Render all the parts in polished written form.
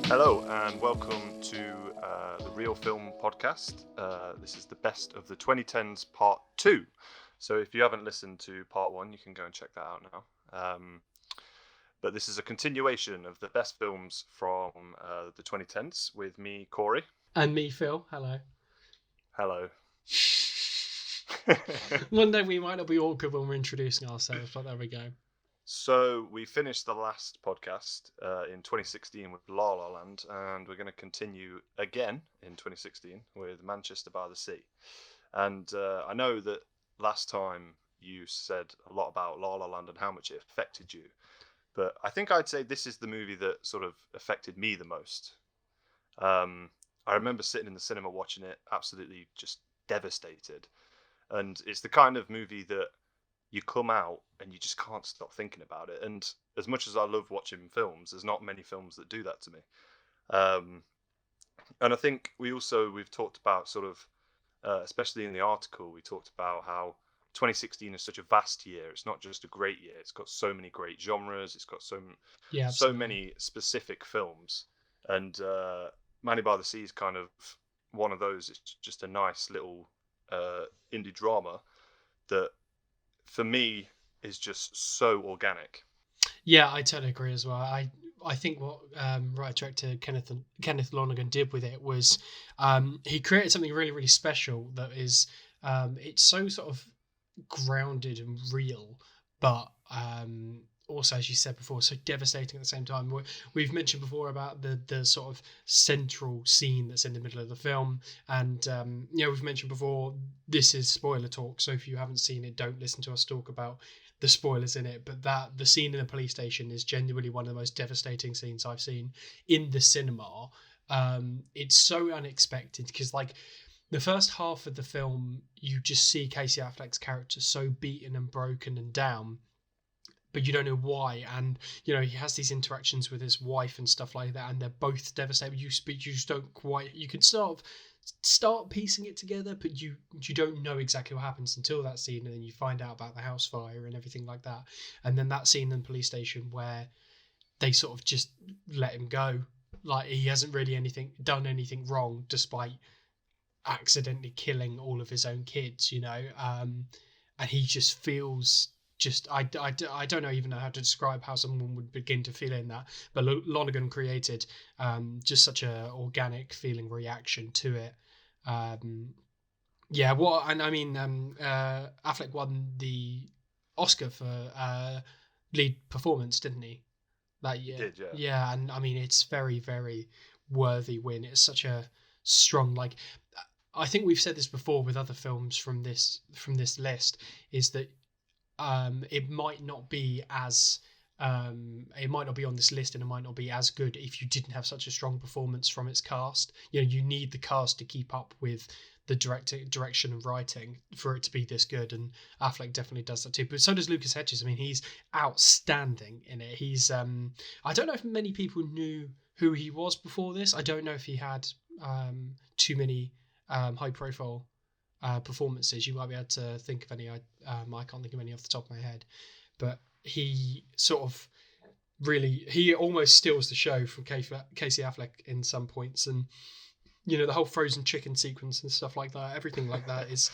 Hello and welcome to the Real Film Podcast. This is the best of the 2010's Part 2. So if you haven't listened to Part 1, you can go and check that out now. But this is a continuation of the best films from the 2010s with me, Corey. And me, Phil. Hello. Hello. One day we might not be awkward when we're introducing ourselves, but there we go. So we finished the last podcast in 2016 with La La Land, and we're going to continue again in 2016 with Manchester by the Sea. And I know that last time you said a lot about La La Land and how much it affected you, but I think I'd say this is the movie that sort of affected me the most. I remember sitting in the cinema watching it, absolutely just devastated. And it's the kind of movie that you come out and you just can't stop thinking about it. And as much as I love watching films, there's not many films that do that to me. And I think we've talked about sort of, especially in the article, we talked about how 2016 is such a vast year. It's not just a great year. It's got so many great genres. It's got so many specific films. And Manny by the Sea is kind of one of those. It's just a nice little indie drama that, for me, is just so organic. Yeah, I totally agree as well. I think what writer-director Kenneth Lonergan did with it was he created something really, really special that is it's so sort of grounded and real, but also, as you said before, so devastating at the same time. We've mentioned before about the sort of central scene that's in the middle of the film, and we've mentioned before, this is spoiler talk, so if you haven't seen it, don't listen to us talk about the spoilers in it, but the scene in the police station is genuinely one of the most devastating scenes I've seen in the cinema. It's so unexpected because, like, the first half of the film, you just see Casey Affleck's character so beaten and broken and down, but you don't know why. And he has these interactions with his wife and stuff like that, and they're both devastated. You just don't quite. You can start piecing it together, but you don't know exactly what happens until that scene, and then you find out about the house fire and everything like that. And then that scene in the police station where they sort of just let him go, like he hasn't really done anything wrong, despite accidentally killing all of his own kids, and he just feels. I don't even know how to describe how someone would begin to feel in that, but Lonergan created just such a organic feeling reaction to it. Affleck won the Oscar for lead performance, didn't he, that year? He did, yeah. Yeah, and I mean, it's very, very worthy win. It's such a strong, like, I think we've said this before with other films from this list, is that it might not be on this list, and it might not be as good if you didn't have such a strong performance from its cast. You need the cast to keep up with the direction and writing for it to be this good, and Affleck definitely does that too. But so does Lucas Hedges. I mean, he's outstanding in it. He's I don't know if many people knew who he was before this. I don't know if he had too many high profile performances. You might be able to think of any. I can't think of any off the top of my head, but he sort of he almost steals the show from Casey Affleck in some points, and the whole frozen chicken sequence and stuff like that, everything like that is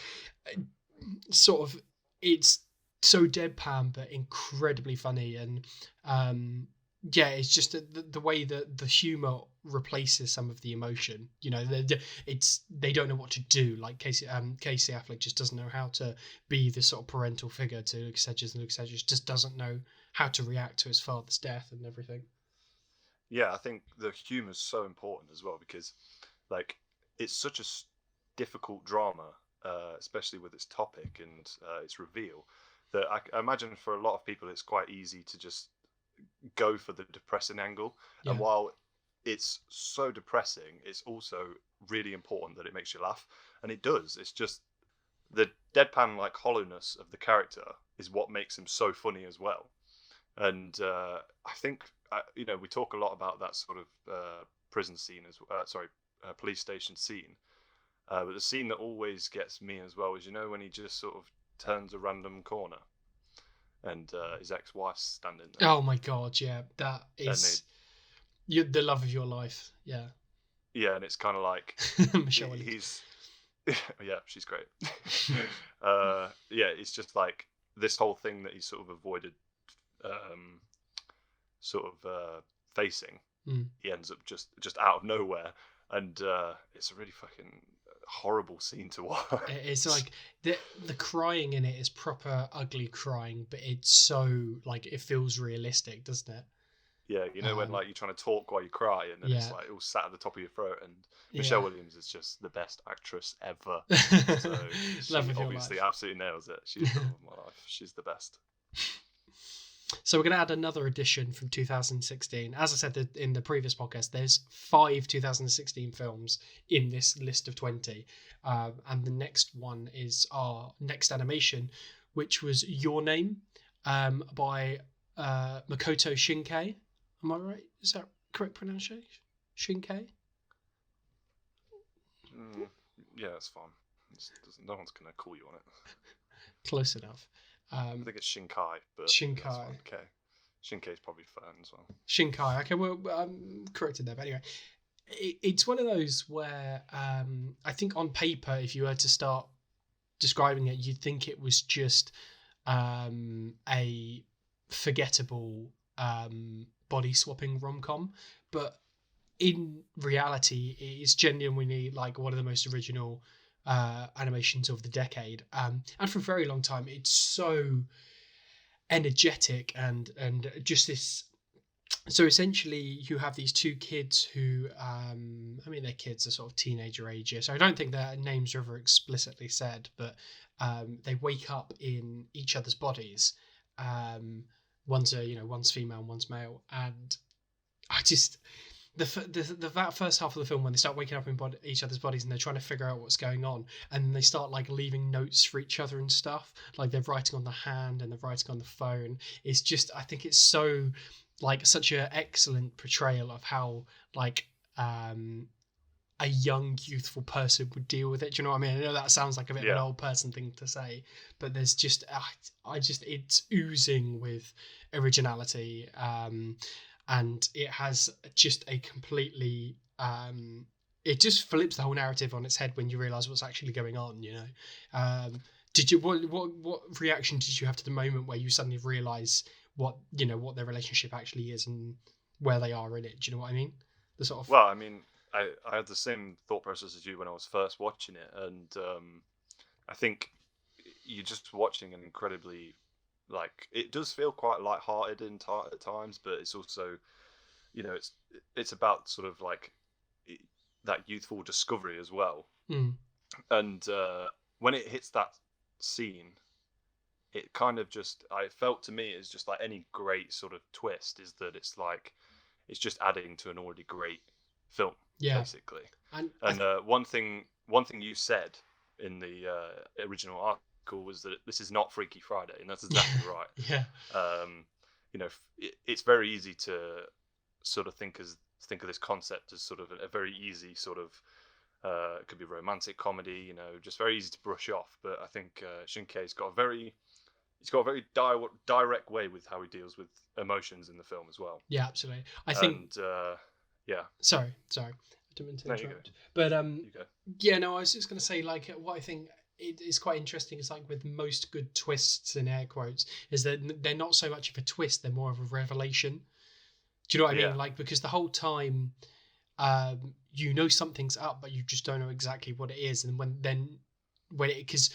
sort of, it's so deadpan but incredibly funny, and it's just the way that the humor replaces some of the emotion. They don't know what to do. Like Casey Affleck just doesn't know how to be this sort of parental figure to Lucas Hedges, and Lucas Hedges just doesn't know how to react to his father's death and everything. Yeah, I think the humor is so important as well, because, like, it's such a difficult drama, especially with its topic and its reveal, that I imagine for a lot of people it's quite easy to just go for the depressing angle. Yeah. And while it's so depressing, it's also really important that it makes you laugh, and it does. It's just the deadpan, like, hollowness of the character is what makes him so funny as well. And I think we talk a lot about that sort of prison scene police station scene, but the scene that always gets me as well is when he just sort of turns a random corner and his ex-wife's standing there, Oh my god, yeah, that and is the love of your life. Yeah. and it's kind of like Michelle Williams. he's yeah, she's great. Yeah, it's just like this whole thing that he sort of avoided, um, sort of facing. Mm. He ends up just out of nowhere, and it's a really fucking horrible scene to watch. It's like the crying in it is proper ugly crying, but it's so like it feels realistic, doesn't it? Yeah, you know when like you're trying to talk while you cry, and then it's Yeah. like all sat at the top of your throat. And Michelle Yeah. Williams is just the best actress ever. So she Love of your obviously life. absolutely nails it. She's the love of my life. She's the best. So we're going to add another edition from 2016. As I said in the previous podcast, there's 5 2016 films in this list of 20. And the next one is our next animation, which was Your Name by Makoto Shinkai. Am I right? Is that correct pronunciation? Shinkai? Yeah, that's fine. No one's going to call you on it. Close enough. I think it's Shinkai, but Shinkai. Okay. Shinkai's probably fun as well. Shinkai. Okay, well, I'm corrected there. But anyway, it's one of those where I think on paper, if you were to start describing it, you'd think it was just a forgettable body swapping rom-com. But in reality, it is genuinely like one of the most original animations of the decade. And for a very long time, it's so energetic and just this. So essentially you have these two kids who I mean their kids are sort of teenager age, so I don't think their names are ever explicitly said, but they wake up in each other's bodies. One's female and one's male, and I just that first half of the film when they start waking up in each other's bodies and they're trying to figure out what's going on, and they start like leaving notes for each other and stuff, like they're writing on the hand and they're writing on the phone. It's just, I think it's so like such an excellent portrayal of how like a young youthful person would deal with it. Do you know what I mean? I know that sounds like a bit of an old person thing to say, but there's just it's oozing with originality. And it has just a completely it just flips the whole narrative on its head when you realize what's actually going on, you know. Did you what reaction did you have to the moment where you suddenly realize what their relationship actually is and where they are in it? Do you know what I mean? The sort of Well, I mean, I had the same thought process as you when I was first watching it, and I think you're just watching an incredibly, like, it does feel quite light-hearted at times, but it's also, it's about sort of like that youthful discovery as well. And when it hits that scene, it kind of just, I felt to me, is just like any great sort of twist, is that it's like it's just adding to an already great film, basically. And one thing you said in the original article was that this is not Freaky Friday, and that's exactly right. Yeah. It's very easy to sort of think of this concept as sort of a very easy sort of it could be romantic comedy, just very easy to brush off. But I think Shinkei's got a very direct way with how he deals with emotions in the film as well. Yeah, absolutely. I think. Yeah. Sorry. I didn't mean to interrupt. But you go. Yeah, no, I was just going to say, like, what I think it is quite interesting is like with most good twists in air quotes is that they're not so much of a twist; they're more of a revelation. Do you know what I mean? Like, because the whole time, something's up, but you just don't know exactly what it is, and because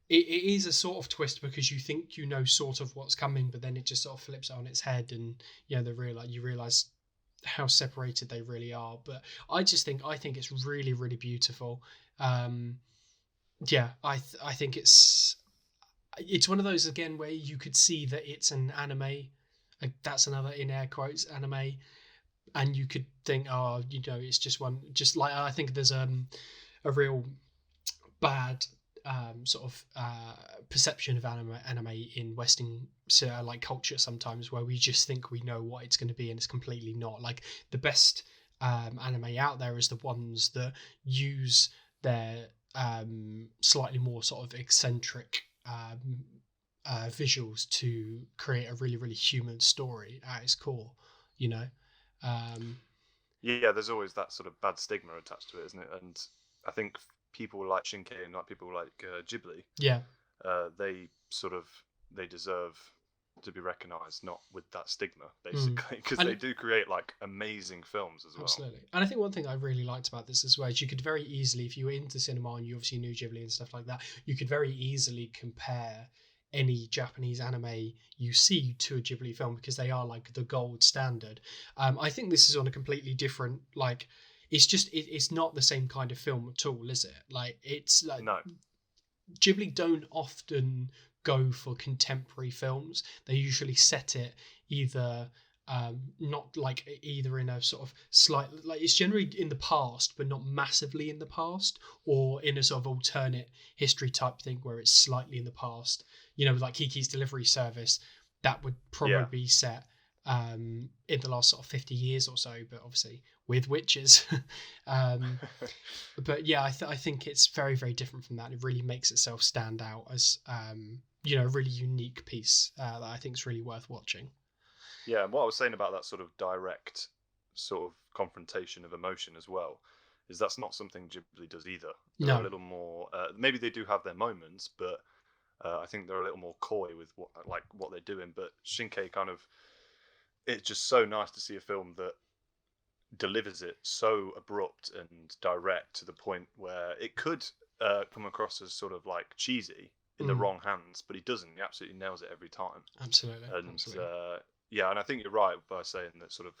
it is a sort of twist because you think you know sort of what's coming, but then it just sort of flips it on its head, and you realize how separated they really are. But I think it's really, really beautiful. I think it's one of those again where you could see that it's an anime. Like, that's another in air quotes anime, and you could think, it's just one. Just like I think there's a real bad sort of perception of anime in Western like culture sometimes, where we just think we know what it's going to be and it's completely not. Like, the best anime out there is the ones that use their slightly more sort of eccentric visuals to create a really really human story at its core. You know, um, Yeah, there's always that sort of bad stigma attached to it, isn't it? And I think people like Shinkai and like people like Ghibli, yeah. they sort of they deserve to be recognised, not with that stigma, Mm. basically, because they And do create like amazing films as well. absolutely. And I think one thing I really liked about this as well is you could very easily, if you were into cinema and you obviously knew Ghibli and stuff like that, you could very easily compare any Japanese anime you see to a Ghibli film because they are like the gold standard. I think this is on a completely different, like, it's not the same kind of film at all, is it? Like, it's like No, Ghibli don't often go for contemporary films. They usually set it either not like either in a sort of slight, like it's generally in the past but not massively in the past, or in a sort of alternate history type thing where it's slightly in the past, you know, like Kiki's Delivery Service. That would probably yeah, be set in the last sort of 50 years or so, but obviously with witches. um, but yeah, I think it's very very different from that. It really makes itself stand out as you know, a really unique piece that I think is really worth watching. yeah. And what I was saying about that sort of direct sort of confrontation of emotion as well is that's not something Ghibli does either. They're a No, little more. Maybe they do have their moments, but I think they're a little more coy with what they're doing. But Shinkai kind of, it's just so nice to see a film that delivers it so abrupt and direct to the point where it could come across as sort of like cheesy in the mm, wrong hands, but he doesn't. He absolutely nails it every time. absolutely, And absolutely. yeah, and I think you're right by saying that sort of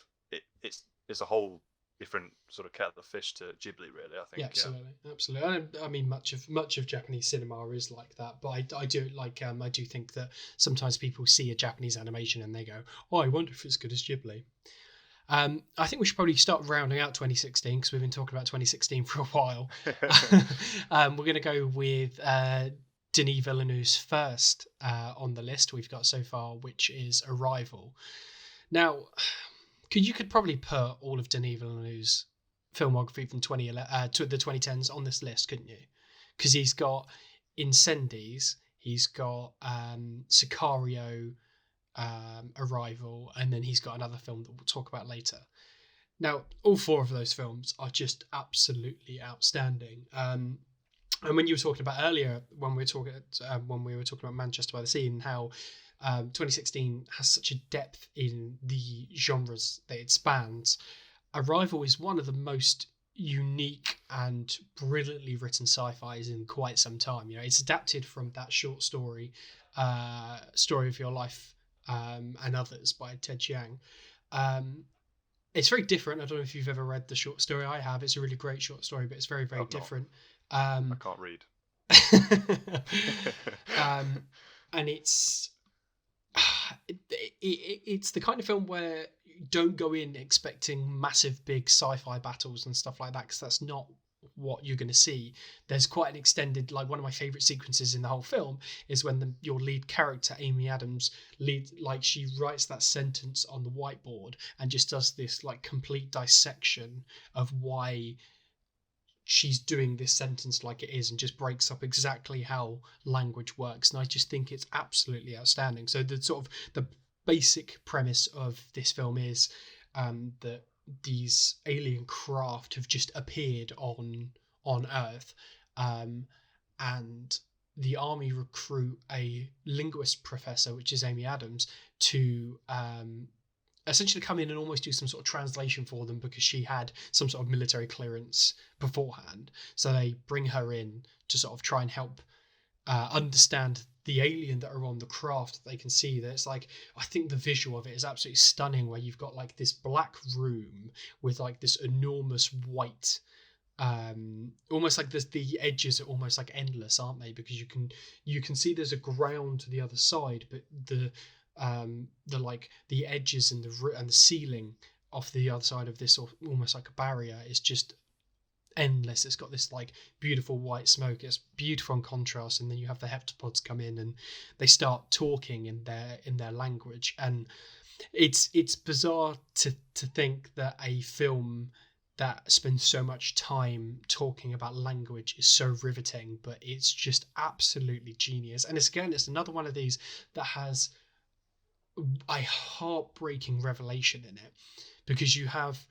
it's a whole different sort of kettle of fish to Ghibli, really. I Yeah, think, yeah. absolutely, absolutely. I mean, much of Japanese cinema is like that, but I do like I do think that sometimes people see a Japanese animation and they go, "Oh, I wonder if it's good as Ghibli." I think we should probably start rounding out 2016 because we've been talking about 2016 for a while. We're going to go with Denis Villeneuve's first on the list we've got so far, which is Arrival. Now, you could probably put all of Denis Villeneuve's filmography from 2011 to the 2010s on this list, couldn't you? Because he's got Incendies, he's got Sicario, Arrival, and then he's got another film that we'll talk about later. Now, all four of those films are just absolutely outstanding. And when you were talking about earlier, when we were talking about Manchester by the Sea and how 2016 has such a depth in the genres that it spans, Arrival is one of the most unique and brilliantly written sci-fis in quite some time. You know, it's adapted from that short story, Story of Your Life, and Others by Ted Chiang. Um, it's very different. I don't know if you've ever read the short story. I have. It's a really great short story, but it's very, very I've not. different. I Um, can't read. um, and it's it's the kind of film where you don't go in expecting massive, big sci-fi battles and stuff like that, because that's not what you're going to see. There's quite an extended, like one of my favorite sequences in the whole film is when your lead character Amy Adams she writes that sentence on the whiteboard and just does this like complete dissection of why she's doing this sentence like it is, and just breaks up exactly how language works. And I just think it's absolutely outstanding. So the sort of the basic premise of this film is that these alien craft have just appeared on Earth, and the army recruit a linguist professor, which is Amy Adams, to essentially come in and almost do some sort of translation for them because she had some sort of military clearance beforehand. So they bring her in to sort of try and help understand the alien that are on the craft. They can see that it's like, I think the visual of it is absolutely stunning, where you've got like this black room with like this enormous white, almost like the edges are almost like endless, aren't they? Because you can see there's a ground to the other side, but the like the edges and the ceiling off the other side of this, or almost like a barrier, is just endless. It's got this like beautiful white smoke. It's beautiful in contrast, and then you have the heptapods come in and they start talking in their language, and it's bizarre to think that a film that spends so much time talking about language is so riveting, but it's just absolutely genius. And it's another one of these that has a heartbreaking revelation in it, because you have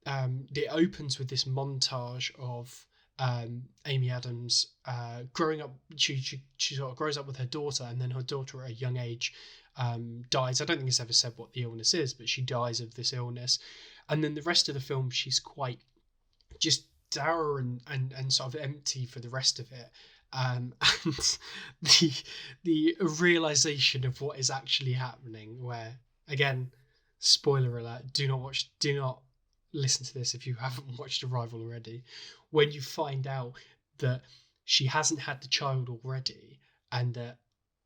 it opens with this montage of Amy Adams growing up. She sort of grows up with her daughter, and then her daughter at a young age dies. I don't think it's ever said what the illness is, but she dies of this illness. And then the rest of the film, she's quite just dour and sort of empty for the rest of it. And the realization of what is actually happening, where again, spoiler alert, do not listen to this if you haven't watched Arrival already, when you find out that she hasn't had the child already, and that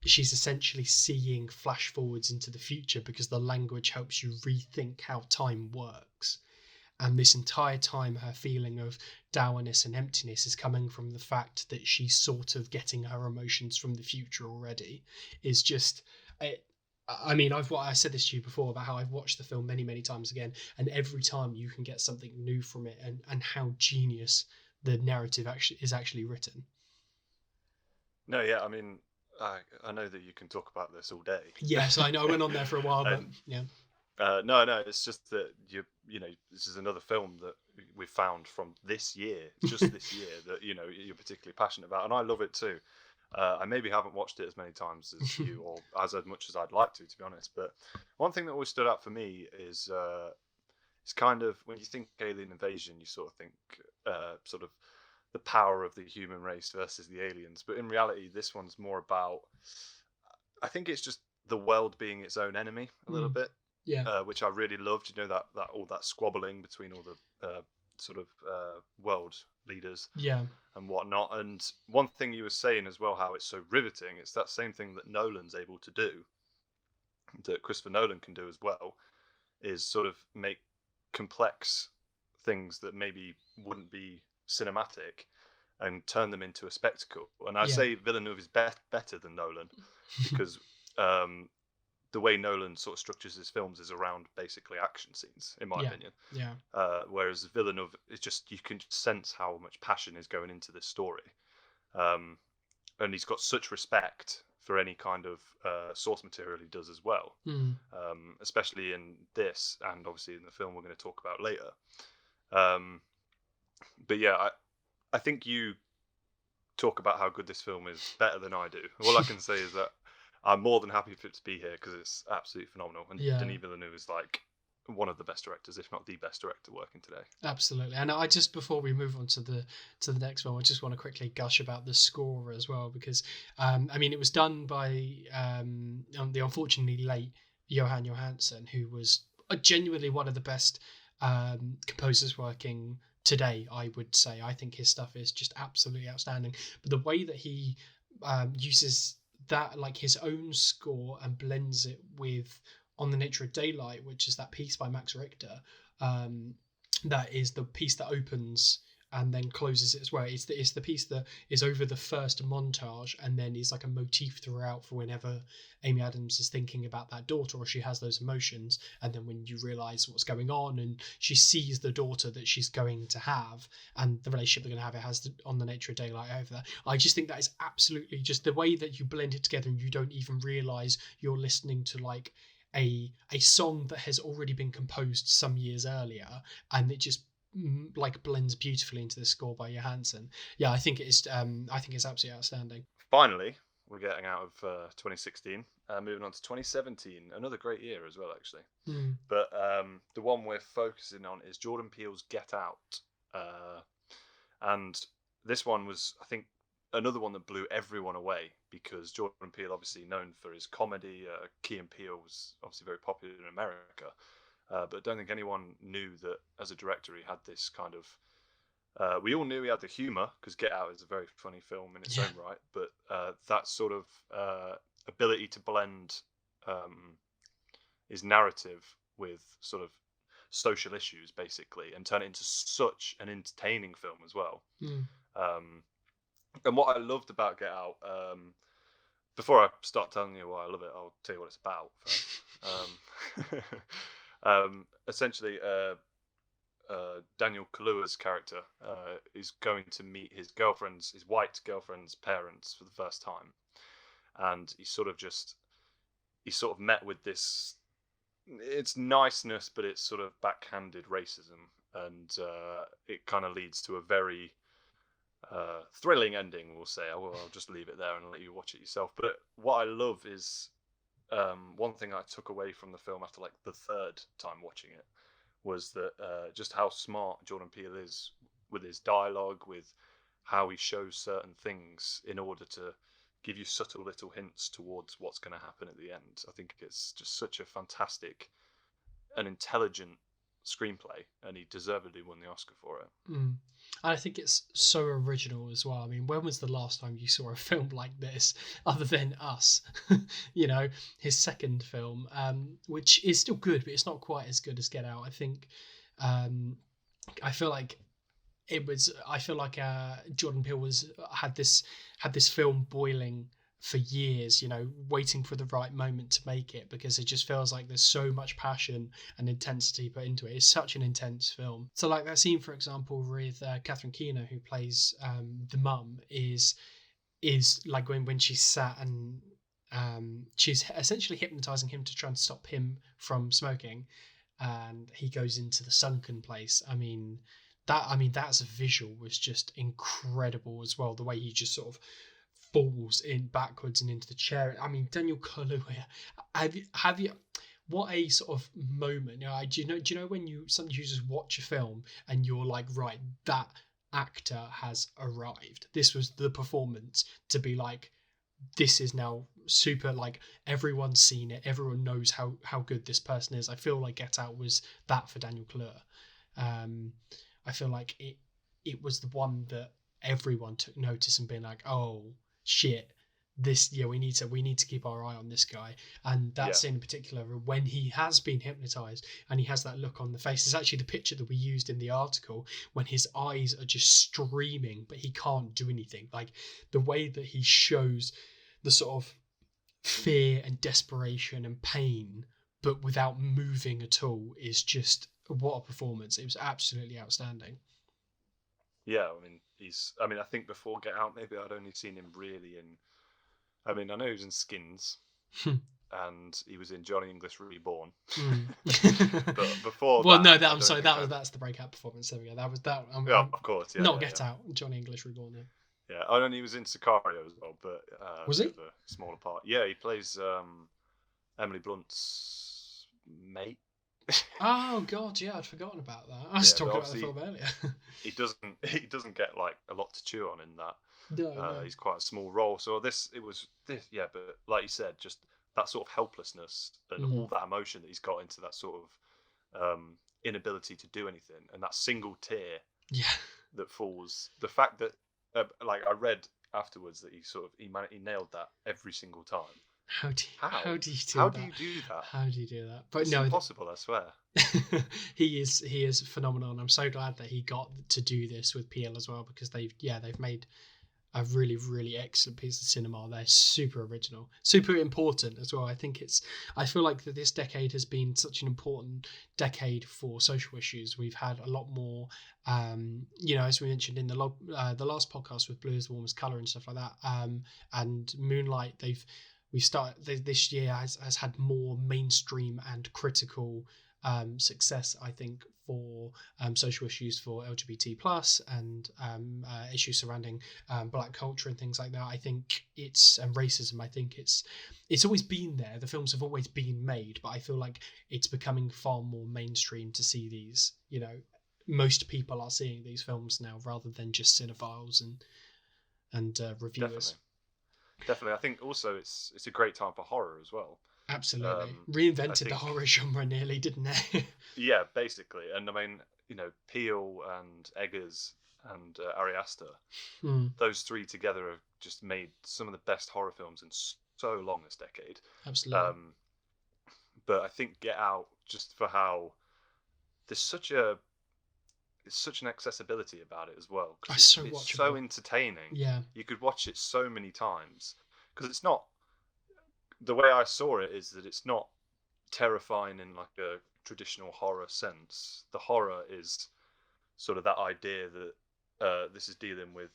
she's essentially seeing flash forwards into the future because the language helps you rethink how time works. And this entire time, her feeling of dourness and emptiness is coming from the fact that she's sort of getting her emotions from the future already. Is just, I mean, I said this to you before about how I've watched the film many, many times again, and every time you can get something new from it, and how genius the narrative actually written. No, yeah, I mean, I know that you can talk about this all day. Yes, I know I went on there for a while, but And yeah. no, it's just that you know, this is another film that we found from this year, just this year, that you're particularly passionate about, and I love it too. I maybe haven't watched it as many times as you, or as much as I'd like to be honest. But one thing that always stood out for me is it's kind of, when you think alien invasion, you sort of think sort of the power of the human race versus the aliens. But in reality, this one's more about, I think it's just the world being its own enemy a little bit. Yeah. Which I really loved. That all that squabbling between all the sort of world leaders, Yeah. and whatnot. And one thing you were saying as well, how it's so riveting. It's that same thing that Nolan's able to do, that Christopher Nolan can do as well, is sort of make complex things that maybe wouldn't be cinematic and turn them into a spectacle. And I say Villeneuve is better than Nolan because the way Nolan sort of structures his films is around basically action scenes, in my opinion. Yeah. Whereas Villeneuve, it's just, you can sense how much passion is going into this story, and he's got such respect for any kind of source material he does as well, especially in this, and obviously in the film we're going to talk about later. But yeah, I think you talk about how good this film is better than I do. All I can say is that I'm more than happy for it to be here because it's absolutely phenomenal. And Denis Villeneuve is like one of the best directors, if not the best director working today. Absolutely. And I just, before we move on to the next film, I just want to quickly gush about the score as well, because I mean, it was done by the unfortunately late Johan Johansson, who was genuinely one of the best composers working today, I would say. I think his stuff is just absolutely outstanding. But the way that he uses that, like, his own score, and blends it with On the Nature of Daylight, which is that piece by Max Richter, that is the piece that opens and then closes it as well. It's the piece that is over the first montage and then is like a motif throughout for whenever Amy Adams is thinking about that daughter or she has those emotions. And then when you realise what's going on and she sees the daughter that she's going to have and the relationship they're going to have, it has On the Nature of Daylight over that. I just think that is absolutely just the way that you blend it together and you don't even realise you're listening to like a song that has already been composed some years earlier, and it just like blends beautifully into the score by Johansson. Yeah, I think it's absolutely outstanding. Finally, we're getting out of 2016, moving on to 2017, another great year as well, actually. But the one we're focusing on is Jordan Peele's Get Out, and this one was, I think, another one that blew everyone away, because Jordan Peele, obviously known for his comedy, Key and Peele was obviously very popular in America, but I don't think anyone knew that as a director he had this kind of... we all knew he had the humour, because Get Out is a very funny film in its own right, but that sort of ability to blend his narrative with sort of social issues, basically, and turn it into such an entertaining film as well. And what I loved about Get Out, before I start telling you why I love it, I'll tell you what it's about first. Essentially, Daniel Kaluuya's character is going to meet his white girlfriend's parents for the first time, and he's sort of met with this. It's niceness, but it's sort of backhanded racism, and it kind of leads to a very thrilling ending. We'll say. I'll just leave it there and let you watch it yourself. But what I love is one thing I took away from the film after like the third time watching it was that just how smart Jordan Peele is with his dialogue, with how he shows certain things in order to give you subtle little hints towards what's going to happen at the end. I think it's just such a fantastic and intelligent screenplay, and he deservedly won the Oscar for it. And I think it's so original as well. I mean, when was the last time you saw a film like this other than Us? His second film, which is still good, but it's not quite as good as Get Out. I think I feel like Jordan Peele had this film boiling for years, waiting for the right moment to make it, because it just feels like there's so much passion and intensity put into it. It's such an intense film. So like that scene, for example, with Catherine Keener, who plays the mum, is like when she's sat and she's essentially hypnotizing him to try and stop him from smoking, and he goes into the sunken place. That's visual was just incredible as well. The way he just sort of falls in backwards and into the chair. I mean, Daniel Kaluuya, have you? What a sort of moment. Do you know when sometimes you just watch a film and you're like, right, that actor has arrived. This was the performance to be like, this is now super, like everyone's seen it, everyone knows how good this person is. I feel like Get Out was that for Daniel Kaluuya. I feel like it was the one that everyone took notice and being like, oh shit, we need to keep our eye on this guy. And that scene in particular, when he has been hypnotized and he has that look on the face, is actually the picture that we used in the article, when his eyes are just streaming but he can't do anything. Like the way that he shows the sort of fear and desperation and pain but without moving at all is just, what a performance. It was absolutely outstanding. Yeah, I think before Get Out, maybe I'd only seen him really in. I know he was in Skins, and he was in Johnny English Reborn. But before, that's the breakout performance. There we go. That was that. Of course, yeah. Not Get Out, Johnny English Reborn. Yeah, and he was in Sicario as well, but was he? A smaller part? Yeah, he plays Emily Blunt's mate. Oh god, yeah, I'd forgotten about that. I was talking about the film earlier. he doesn't get like a lot to chew on in that. No. He's quite a small role. So but like you said, just that sort of helplessness and all that emotion that he's got into that sort of inability to do anything, and that single tear that falls. The fact that I read afterwards that he nailed that every single time. How do you do that? How do you do that? But it's impossible, I swear. he is phenomenal, and I'm so glad that he got to do this with Peele as well, because they've made a really, really excellent piece of cinema. They're super original, super important as well. I feel like that this decade has been such an important decade for social issues. We've had a lot more, as we mentioned in the last podcast with Blue is the Warmest Colour and stuff like that, and Moonlight. This year has had more mainstream and critical success, I think, for social issues for LGBT plus and issues surrounding black culture and things like that. I think and racism. I think it's always been there. The films have always been made, but I feel like it's becoming far more mainstream to see these. Most people are seeing these films now rather than just cinephiles and reviewers. Definitely. I think also it's a great time for horror as well. Absolutely. Reinvented the horror genre nearly, didn't it? Yeah, basically. And Peele and Eggers and Ari Aster, those three together have just made some of the best horror films in so long this decade. Absolutely. But I think Get Out, just for how there's such an accessibility about it as well. It's so entertaining. Yeah. You could watch it so many times, because it's not. The way I saw it is that it's not terrifying in like a traditional horror sense. The horror is sort of that idea that this is dealing with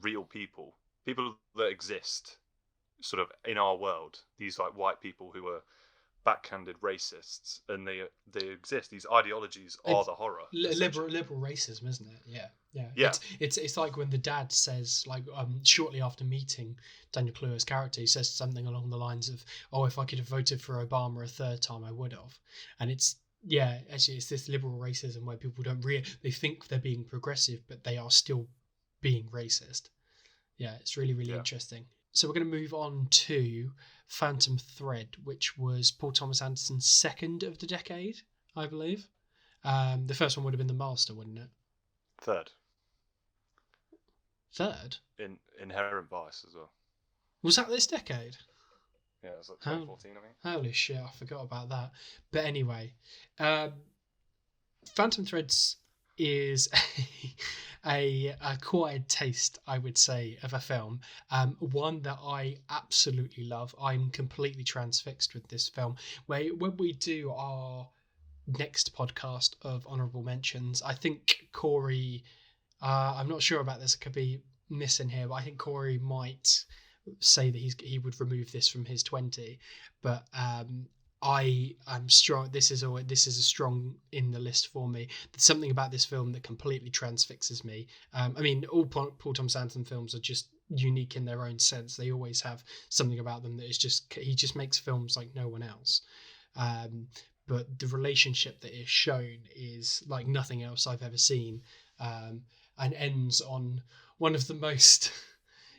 real people, people that exist, sort of in our world. These like white people who are backhanded racists, and they exist. These ideologies are It's the horror, liberal essentially. racism, isn't it? Yeah, yeah. Yeah, It's like when the dad says, like, shortly after meeting Daniel Kaluuya's character, he says something along the lines of, "Oh, if I could have voted for Obama a third time, I would have." And it's yeah, actually, it's this liberal racism where people don't they think they're being progressive, but they are still being racist. Yeah, it's really, really yeah. interesting. So we're going to move on to Phantom Thread, which was Paul Thomas Anderson's second of the decade, I believe. The first one would have been The Master, wouldn't it? Third, Third? in Inherent Vice as well. Was that this decade? Yeah, it was like How, 2014, I think. holy shit, I forgot about that. But anyway, um, Phantom Threads is a acquired taste, I would say, of a film. One that I absolutely love. I'm completely transfixed with this film. When we do our next podcast of honorable mentions, I think Corey. I'm not sure about this. It could be missing here, but I think Corey might say that he would remove this from his 20. But I am strong. This is a strong in the list for me. There's something about this film that completely transfixes me. I mean, all Paul Thomas Anderson films are just unique in their own sense. They always have something about them that is just he just makes films like no one else. Um, but the relationship that is shown is like nothing else I've ever seen, and ends on one of the most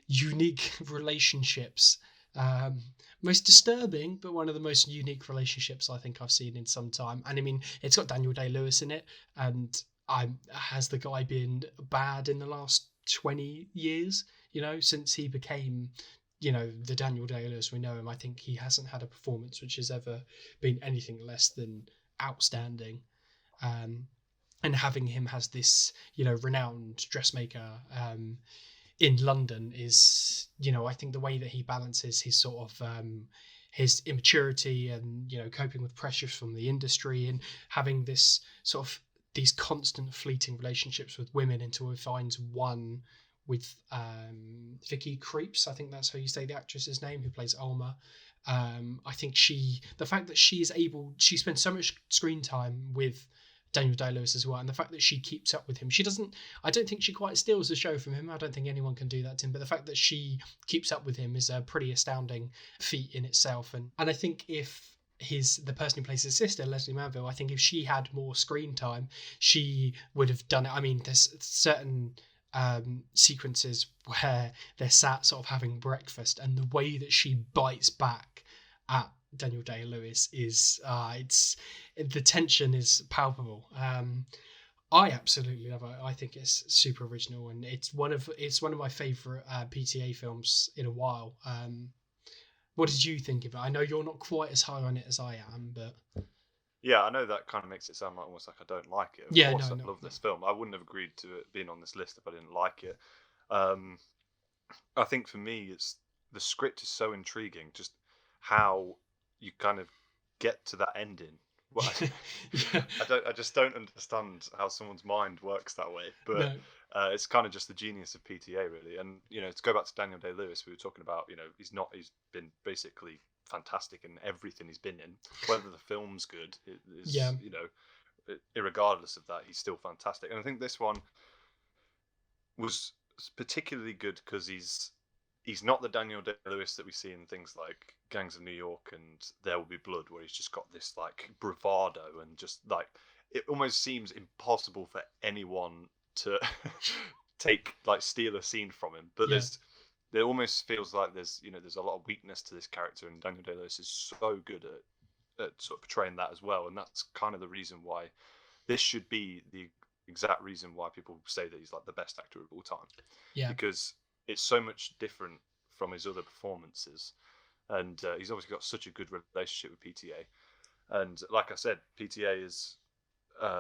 unique relationships. Um, Most disturbing, but one of the most unique relationships I think I've seen in some time. And I mean, it's got Daniel Day-Lewis in it, and has the guy been bad in the last 20 years? You know, since he became, the Daniel Day-Lewis we know him, I think he hasn't had a performance which has ever been anything less than outstanding. Um, and having him as this, renowned dressmaker, in London is, I think the way that he balances his sort of his immaturity and coping with pressures from the industry and having this sort of these constant fleeting relationships with women until he finds one with Vicky Creeps, I think that's how you say the actress's name, who plays Alma. I think the fact that she spends so much screen time with Daniel Day-Lewis as well, and the fact that she keeps up with him, I don't think she quite steals the show from him. I don't think anyone can do that to him, but the fact that she keeps up with him is a pretty astounding feat in itself. And I think if the person who plays his sister, Leslie Manville, I think if she had more screen time, she would have done it. I mean, there's certain sequences where they're sat sort of having breakfast, and the way that she bites back at Daniel Day-Lewis is it's the tension is palpable. I absolutely love it. I think it's super original, and it's one of my favorite PTA films in a while. What did you think of it? I know you're not quite as high on it as I am, but Yeah, I know that kind of makes it sound like almost like I don't like it. Of yeah, course, no, I no, love no. this film. I wouldn't have agreed to it being on this list if I didn't like it. Um, I think for me, it's the script is so intriguing. Just how you kind of get to that ending. Well, Yeah, I just don't understand how someone's mind works that way. But no, it's kind of just the genius of PTA, really. And to go back to Daniel Day Lewis, we were talking about. He's been basically fantastic in everything he's been in. Whether the film's good yeah, is, irregardless of that, he's still fantastic. And I think this one was particularly good because he's not the Daniel Day Lewis that we see in things like Gangs of New York and There Will Be Blood, where he's just got this like bravado and just like it almost seems impossible for anyone to steal a scene from him. But yeah, there almost feels like there's a lot of weakness to this character, and Daniel Day Lewis is so good at sort of portraying that as well, and that's kind of the reason why this should be the exact reason why people say that he's like the best actor of all time, yeah, because it's so much different from his other performances, and he's obviously got such a good relationship with PTA. And like I said, PTA is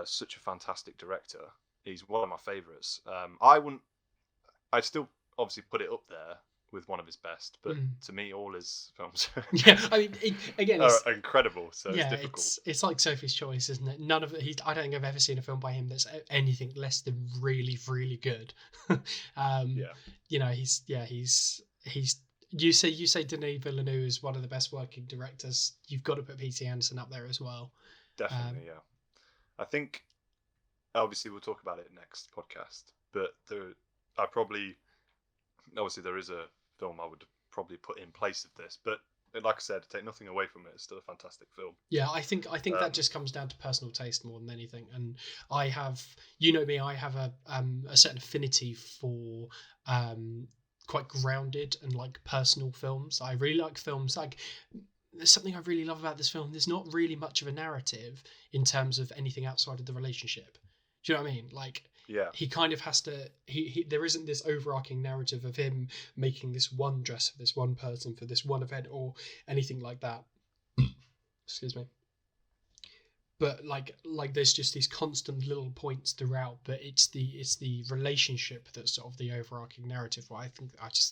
such a fantastic director. He's one of my favourites. I'd still obviously put it up there, with one of his best, but to me, all his films Yeah, I mean, again, are it's incredible. So it's yeah, difficult. it's like Sophie's Choice, isn't it? None of it. I don't think I've ever seen a film by him that's anything less than really, really good. Yeah, He's. You say Denis Villeneuve is one of the best working directors. You've got to put P.T. Anderson up there as well. definitely. Yeah, I think obviously we'll talk about it next podcast, but I probably obviously there is a film I would probably put in place of this, but like I said, take nothing away from it. It's still a fantastic film. Yeah, I think that just comes down to personal taste more than anything. And I have, me, I have a certain affinity for quite grounded and like personal films. I really like films like there's something I really love about this film. There's not really much of a narrative in terms of anything outside of the relationship. Do you know what I mean? Like Yeah, he kind of has to he there isn't this overarching narrative of him making this one dress for this one person for this one event or anything like that. Excuse me. But like there's just these constant little points throughout, but it's the relationship that's sort of the overarching narrative. What I think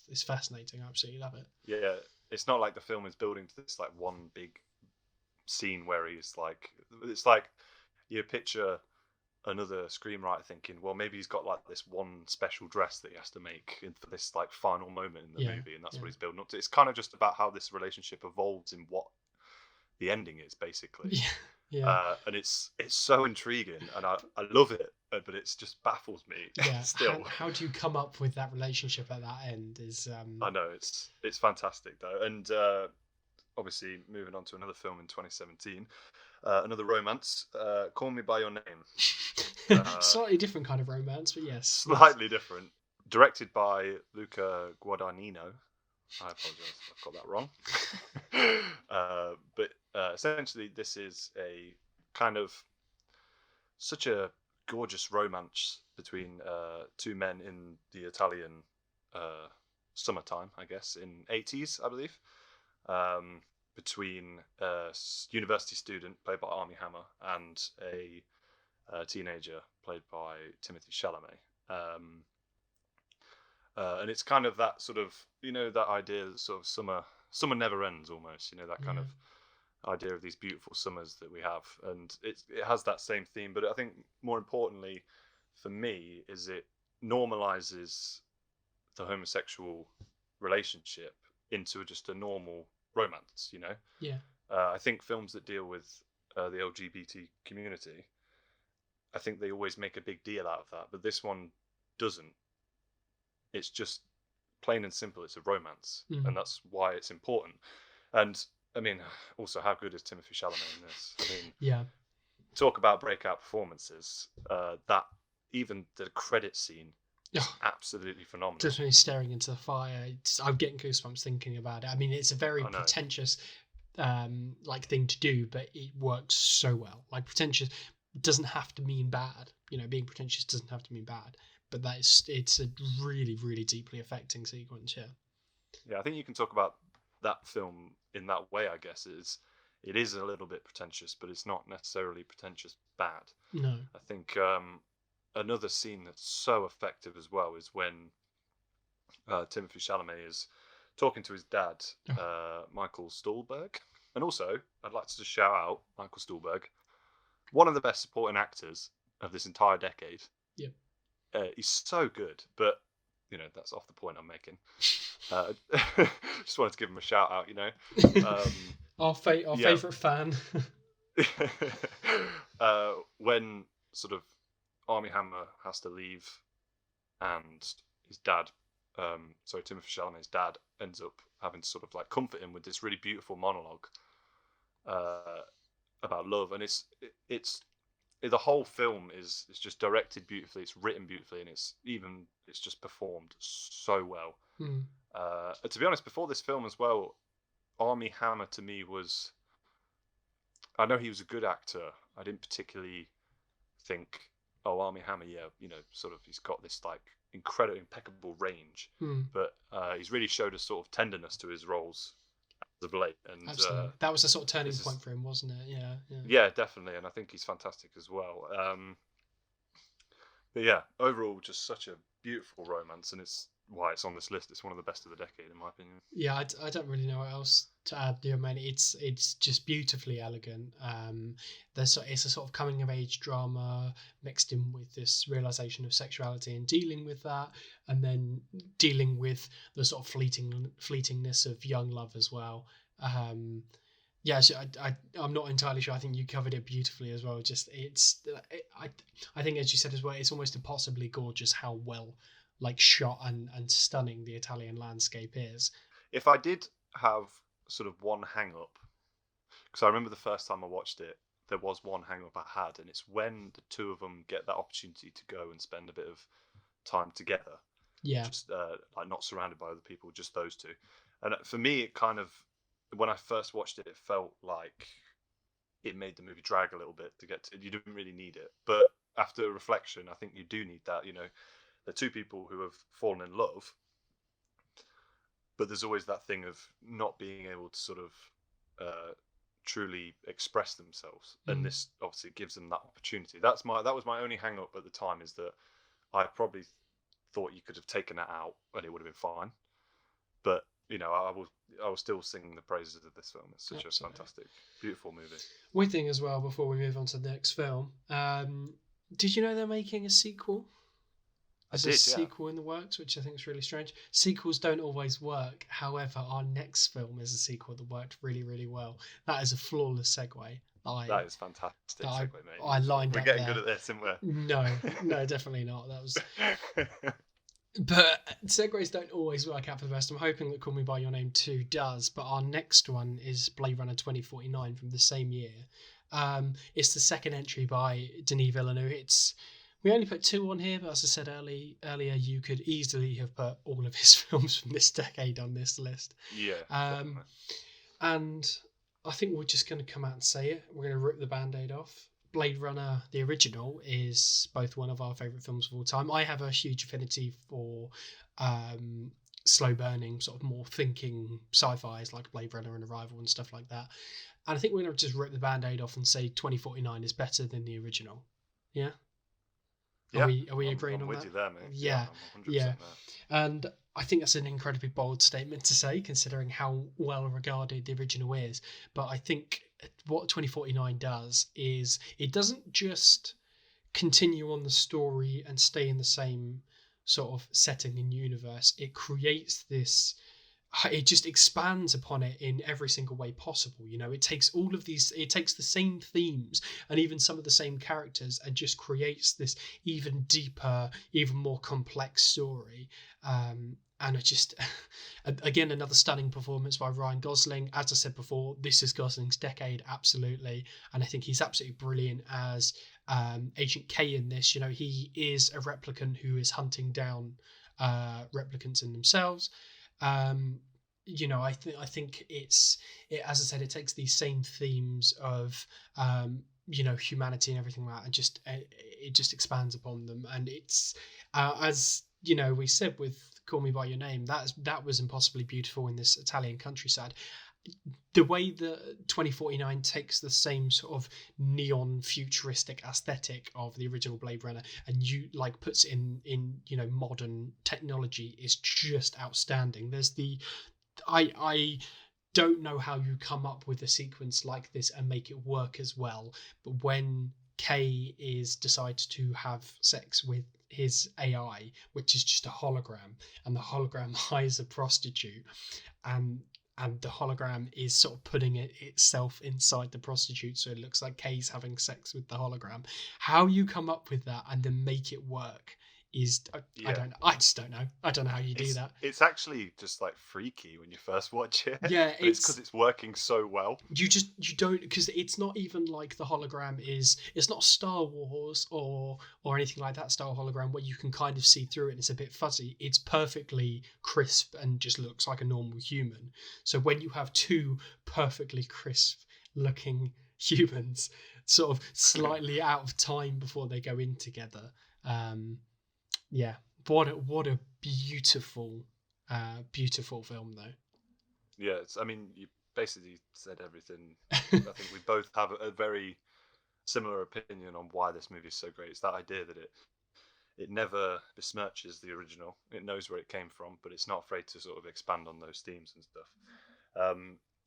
it's fascinating. I absolutely love it. yeah. It's not like the film is building to this like one big scene where he's like, it's like you picture another screenwriter thinking, well, maybe he's got like this one special dress that he has to make for this like final moment in the Yeah, movie, and that's yeah. what he's building up to. It's kind of just about how this relationship evolves in what the ending is, basically. Yeah, yeah, And it's so intriguing, and I love it, but it's just baffles me yeah. still. How do you come up with that relationship at that end? Is I know it's fantastic though, and obviously moving on to another film in 2017, another romance, Call Me by Your Name. slightly different kind of romance, but yes, Slightly different. Directed by Luca Guadagnino. I apologize if I've got that wrong. But essentially, this is a kind of such a gorgeous romance between two men in the Italian summertime, I guess, in 80s, I believe. Between a university student played by Armie Hammer and a teenager played by Timothy Chalamet. And it's kind of that sort of, that idea that sort of summer never ends almost, that kind of idea of these beautiful summers that we have. And it has that same theme, but I think more importantly for me is it normalizes the homosexual relationship into just a normal romance, Yeah. I think films that deal with the LGBT community, I think they always make a big deal out of that, but this one doesn't. It's just plain and simple. It's a romance, and that's why it's important. And I mean, also, how good is Timothy Chalamet in this? I mean, Yeah. talk about breakout performances. That even the credit scene is absolutely phenomenal. Just when he's staring into the fire, I'm getting goosebumps thinking about it. I mean, it's a very pretentious like thing to do, but it works so well. Like pretentious doesn't have to mean bad. Being pretentious doesn't have to mean bad. But it's a really, really deeply affecting sequence, yeah. Yeah, I think you can talk about that film in that way, I guess. It is a little bit pretentious, but it's not necessarily pretentious bad. No. I think another scene that's so effective as well is when Timothy Chalamet is talking to his dad, Michael Stuhlbarg. And also, I'd like to just shout out Michael Stuhlbarg, one of the best supporting actors of this entire decade. Yep. He's so good, but that's off the point I'm making. Just wanted to give him a shout out. Our favorite fan. When sort of Armie Hammer has to leave, and his dad, Timothy Chalamet's dad, ends up having to sort of like comfort him with this really beautiful monologue about love, and it's the whole film is just directed beautifully, it's written beautifully, and it's just performed so well. To be honest, before this film as well, Armie Hammer to me was, I know he was a good actor. I didn't particularly think, oh, Armie Hammer, sort of he's got this like incredible, impeccable range, but he's really showed a sort of tenderness to his roles of late, and absolutely. That was a sort of turning point for him, wasn't it? Yeah, definitely, and I think he's fantastic as well. But yeah, overall, just such a beautiful romance, and it's why it's on this list. It's one of the best of the decade, in my opinion. Yeah, I don't really know what else to add. I mean, it's just beautifully elegant. It's a sort of coming of age drama mixed in with this realization of sexuality and dealing with that, and then dealing with the sort of fleetingness of young love as well. Um, yeah, so I'm not entirely sure. I think you covered it beautifully as well. Just I think, as you said as well, it's almost impossibly gorgeous how well like shot and stunning the Italian landscape is. If I did have sort of one hang up, because I remember the first time I watched it, there was one hang up I had, and it's when the two of them get that opportunity to go and spend a bit of time together, Yeah, just like not surrounded by other people, just those two. And for me, it kind of, when I first watched it, it felt like it made the movie drag a little bit to get to. You didn't really need it, but after reflection, I think you do need that. You know, the two people who have fallen in love, but there's always that thing of not being able to sort of truly express themselves, and this obviously gives them that opportunity. That was my only hang up at the time, is that I probably thought you could have taken that out and it would have been fine. But you know, I will still sing the praises of this film. It's such a fantastic, beautiful movie. One thing as well before we move on to the next film. Did you know they're making a sequel? There's a sequel in the works, which I think is really strange. Sequels don't always work. However, our next film is a sequel that worked really, really well. That is a flawless segue. That is fantastic segue, mate. I lined We're up getting there. good at this, aren't we? No, definitely not. That was. But segues don't always work out for the best. I'm hoping that Call Me By Your Name 2 does, but our next one is Blade Runner 2049 from the same year. It's the second entry by Denis Villeneuve. We only put 2 on here, but as I said earlier, you could easily have put all of his films from this decade on this list. Yeah. And I think we're just going to come out and say it. We're going to rip the Band-Aid off. Blade Runner, the original, is both one of our favourite films of all time. I have a huge affinity for slow burning, sort of more thinking sci-fis like Blade Runner and Arrival and stuff like that. And I think we're going to just rip the Band-Aid off and say 2049 is better than the original. Yeah? Yeah, are we agreeing on that? I'm with you there, mate. Yeah, I'm 100% yeah. there. And I think that's an incredibly bold statement to say, considering how well regarded the original is. But I think what 2049 does is it doesn't just continue on the story and stay in the same sort of setting and universe. It creates this. It just expands upon it in every single way possible. You know, it takes all of these, it takes the same themes and even some of the same characters and just creates this even deeper, even more complex story. And it just, again, another stunning performance by Ryan Gosling. As I said before, this is Gosling's decade, absolutely. And I think he's absolutely brilliant as Agent K in this. You know, he is a replicant who is hunting down replicants in themselves. You know, I think as I said, it takes these same themes of you know, humanity and everything like that, and just it just expands upon them. And it's as you know, we said with Call Me By Your Name, that was impossibly beautiful in this Italian countryside. The way that 2049 takes the same sort of neon futuristic aesthetic of the original Blade Runner and you like puts it in you know, modern technology is just outstanding. There's I don't know how you come up with a sequence like this and make it work as well, but when Kay decides to have sex with his AI, which is just a hologram, and the hologram hires a prostitute, and the hologram is sort of putting itself inside the prostitute, so it looks like Kay's having sex with the hologram. How you come up with that and then make it work is I just don't know. I don't know how you do that. It's actually just like freaky when you first watch it. Yeah, it's because it's working so well. You don't, because it's not even like the hologram it's not Star Wars or anything like that style hologram where you can kind of see through it and it's a bit fuzzy. It's perfectly crisp and just looks like a normal human. So when you have two perfectly crisp looking humans sort of slightly out of time before they go in together, yeah, what a beautiful beautiful film though. Yeah, I mean, you basically said everything. I think we both have a very similar opinion on why this movie is so great. It's that idea that it never besmirches the original. It knows where it came from, but it's not afraid to sort of expand on those themes and stuff.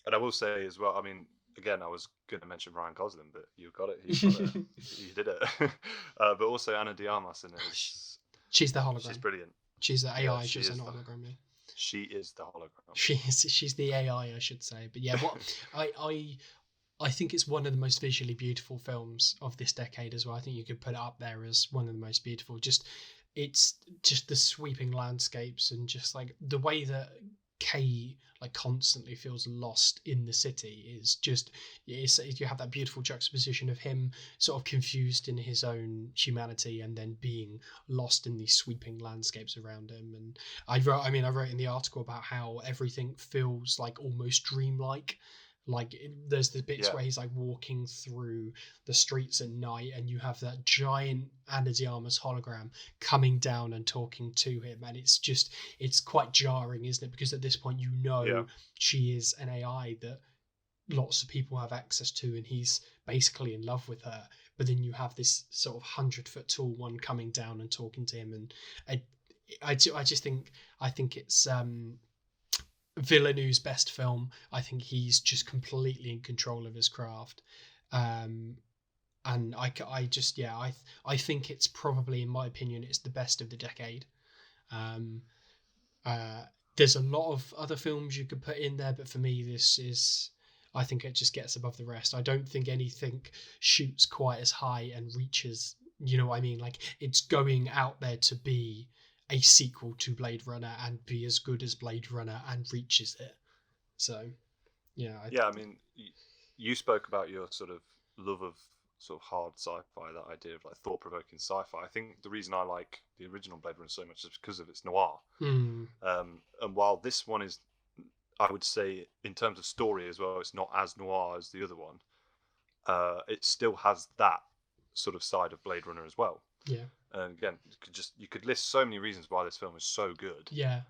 And I will say as well, I mean, again, I was going to mention Ryan Gosling, but you got it. You did it. But also Anna de Armas in it. She's the hologram. She's brilliant. She's the AI, she she's is not hologram. Yeah. She is the hologram. She's the AI, I should say. But yeah, what I think it's one of the most visually beautiful films of this decade as well. I think you could put it up there as one of the most beautiful. It's just the sweeping landscapes and just like the way that Kay like constantly feels lost in the city is just you have that beautiful juxtaposition of him sort of confused in his own humanity and then being lost in these sweeping landscapes around him. And I wrote in the article about how everything feels like almost dreamlike. Like there's the bits where he's like walking through the streets at night and you have that giant Ana de Armas hologram coming down and talking to him, and it's quite jarring, isn't it? Because at this point she is an AI that lots of people have access to and he's basically in love with her, but then you have this sort of 100-foot tall one coming down and talking to him, and I think it's Villeneuve's best film. I think he's just completely in control of his craft, and I think it's probably, in my opinion, it's the best of the decade. There's a lot of other films you could put in there, but for me, I think it just gets above the rest. I don't think anything shoots quite as high and reaches, you know what I mean? Like it's going out there to be a sequel to Blade Runner and be as good as Blade Runner and reaches it. So, yeah. I mean, you spoke about your sort of love of sort of hard sci-fi, that idea of like thought-provoking sci-fi. I think the reason I like the original Blade Runner so much is because of its noir. And while this one is, I would say, in terms of story as well, it's not as noir as the other one. It still has that sort of side of Blade Runner as well. Yeah. And again, you could list so many reasons why this film is so good. Yeah.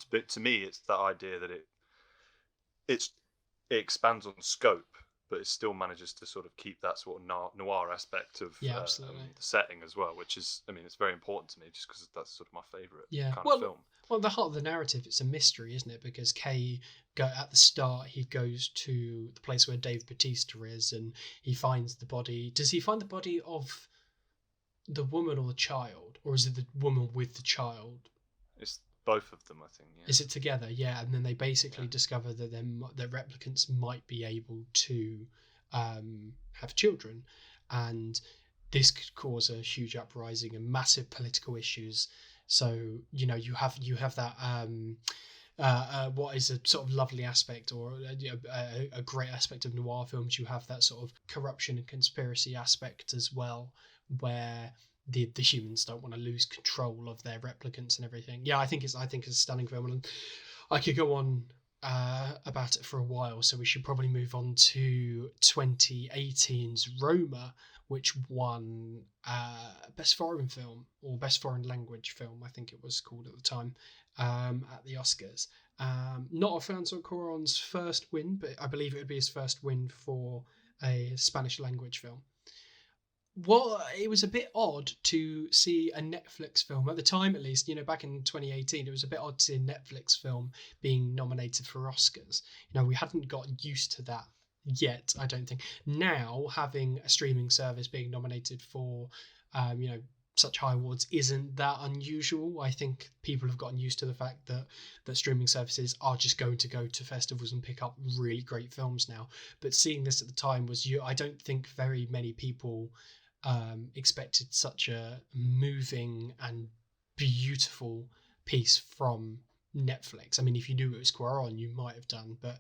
But to me, it's that idea that it expands on scope, but it still manages to sort of keep that sort of noir aspect of the setting as well, which is, I mean, it's very important to me just because that's sort of my favourite kind of film. Well, the heart of the narrative, it's a mystery, isn't it? Because Kay, at the start, he goes to the place where Dave Bautista is and he finds the body. Does he find the body of the woman or the child, or is it the woman with the child? It's both of them, I think. Yeah. Is it together? Yeah, and then they basically discover that the replicants might be able to have children, and this could cause a huge uprising and massive political issues. So you have that. What is a sort of lovely aspect or a great aspect of noir films? You have that sort of corruption and conspiracy aspect as well, where the humans don't want to lose control of their replicants and everything. Yeah, I think it's a stunning film, and I could go on about it for a while. So we should probably move on to 2018's Roma, which won Best Foreign Film or Best Foreign Language Film, I think it was called at the time, at the Oscars. Not Alfonso Cuarón's first win, but I believe it would be his first win for a Spanish language film. Well, it was a bit odd to see a Netflix film at the time, at least, back in 2018, it was a bit odd to see a Netflix film being nominated for Oscars. We hadn't got used to that yet, I don't think. Now, having a streaming service being nominated for, such high awards isn't that unusual. I think people have gotten used to the fact that streaming services are just going to go to festivals and pick up really great films now. But seeing this at the time I don't think very many people expected such a moving and beautiful piece from Netflix. I mean, if you knew it was Cuarón, you might have done, but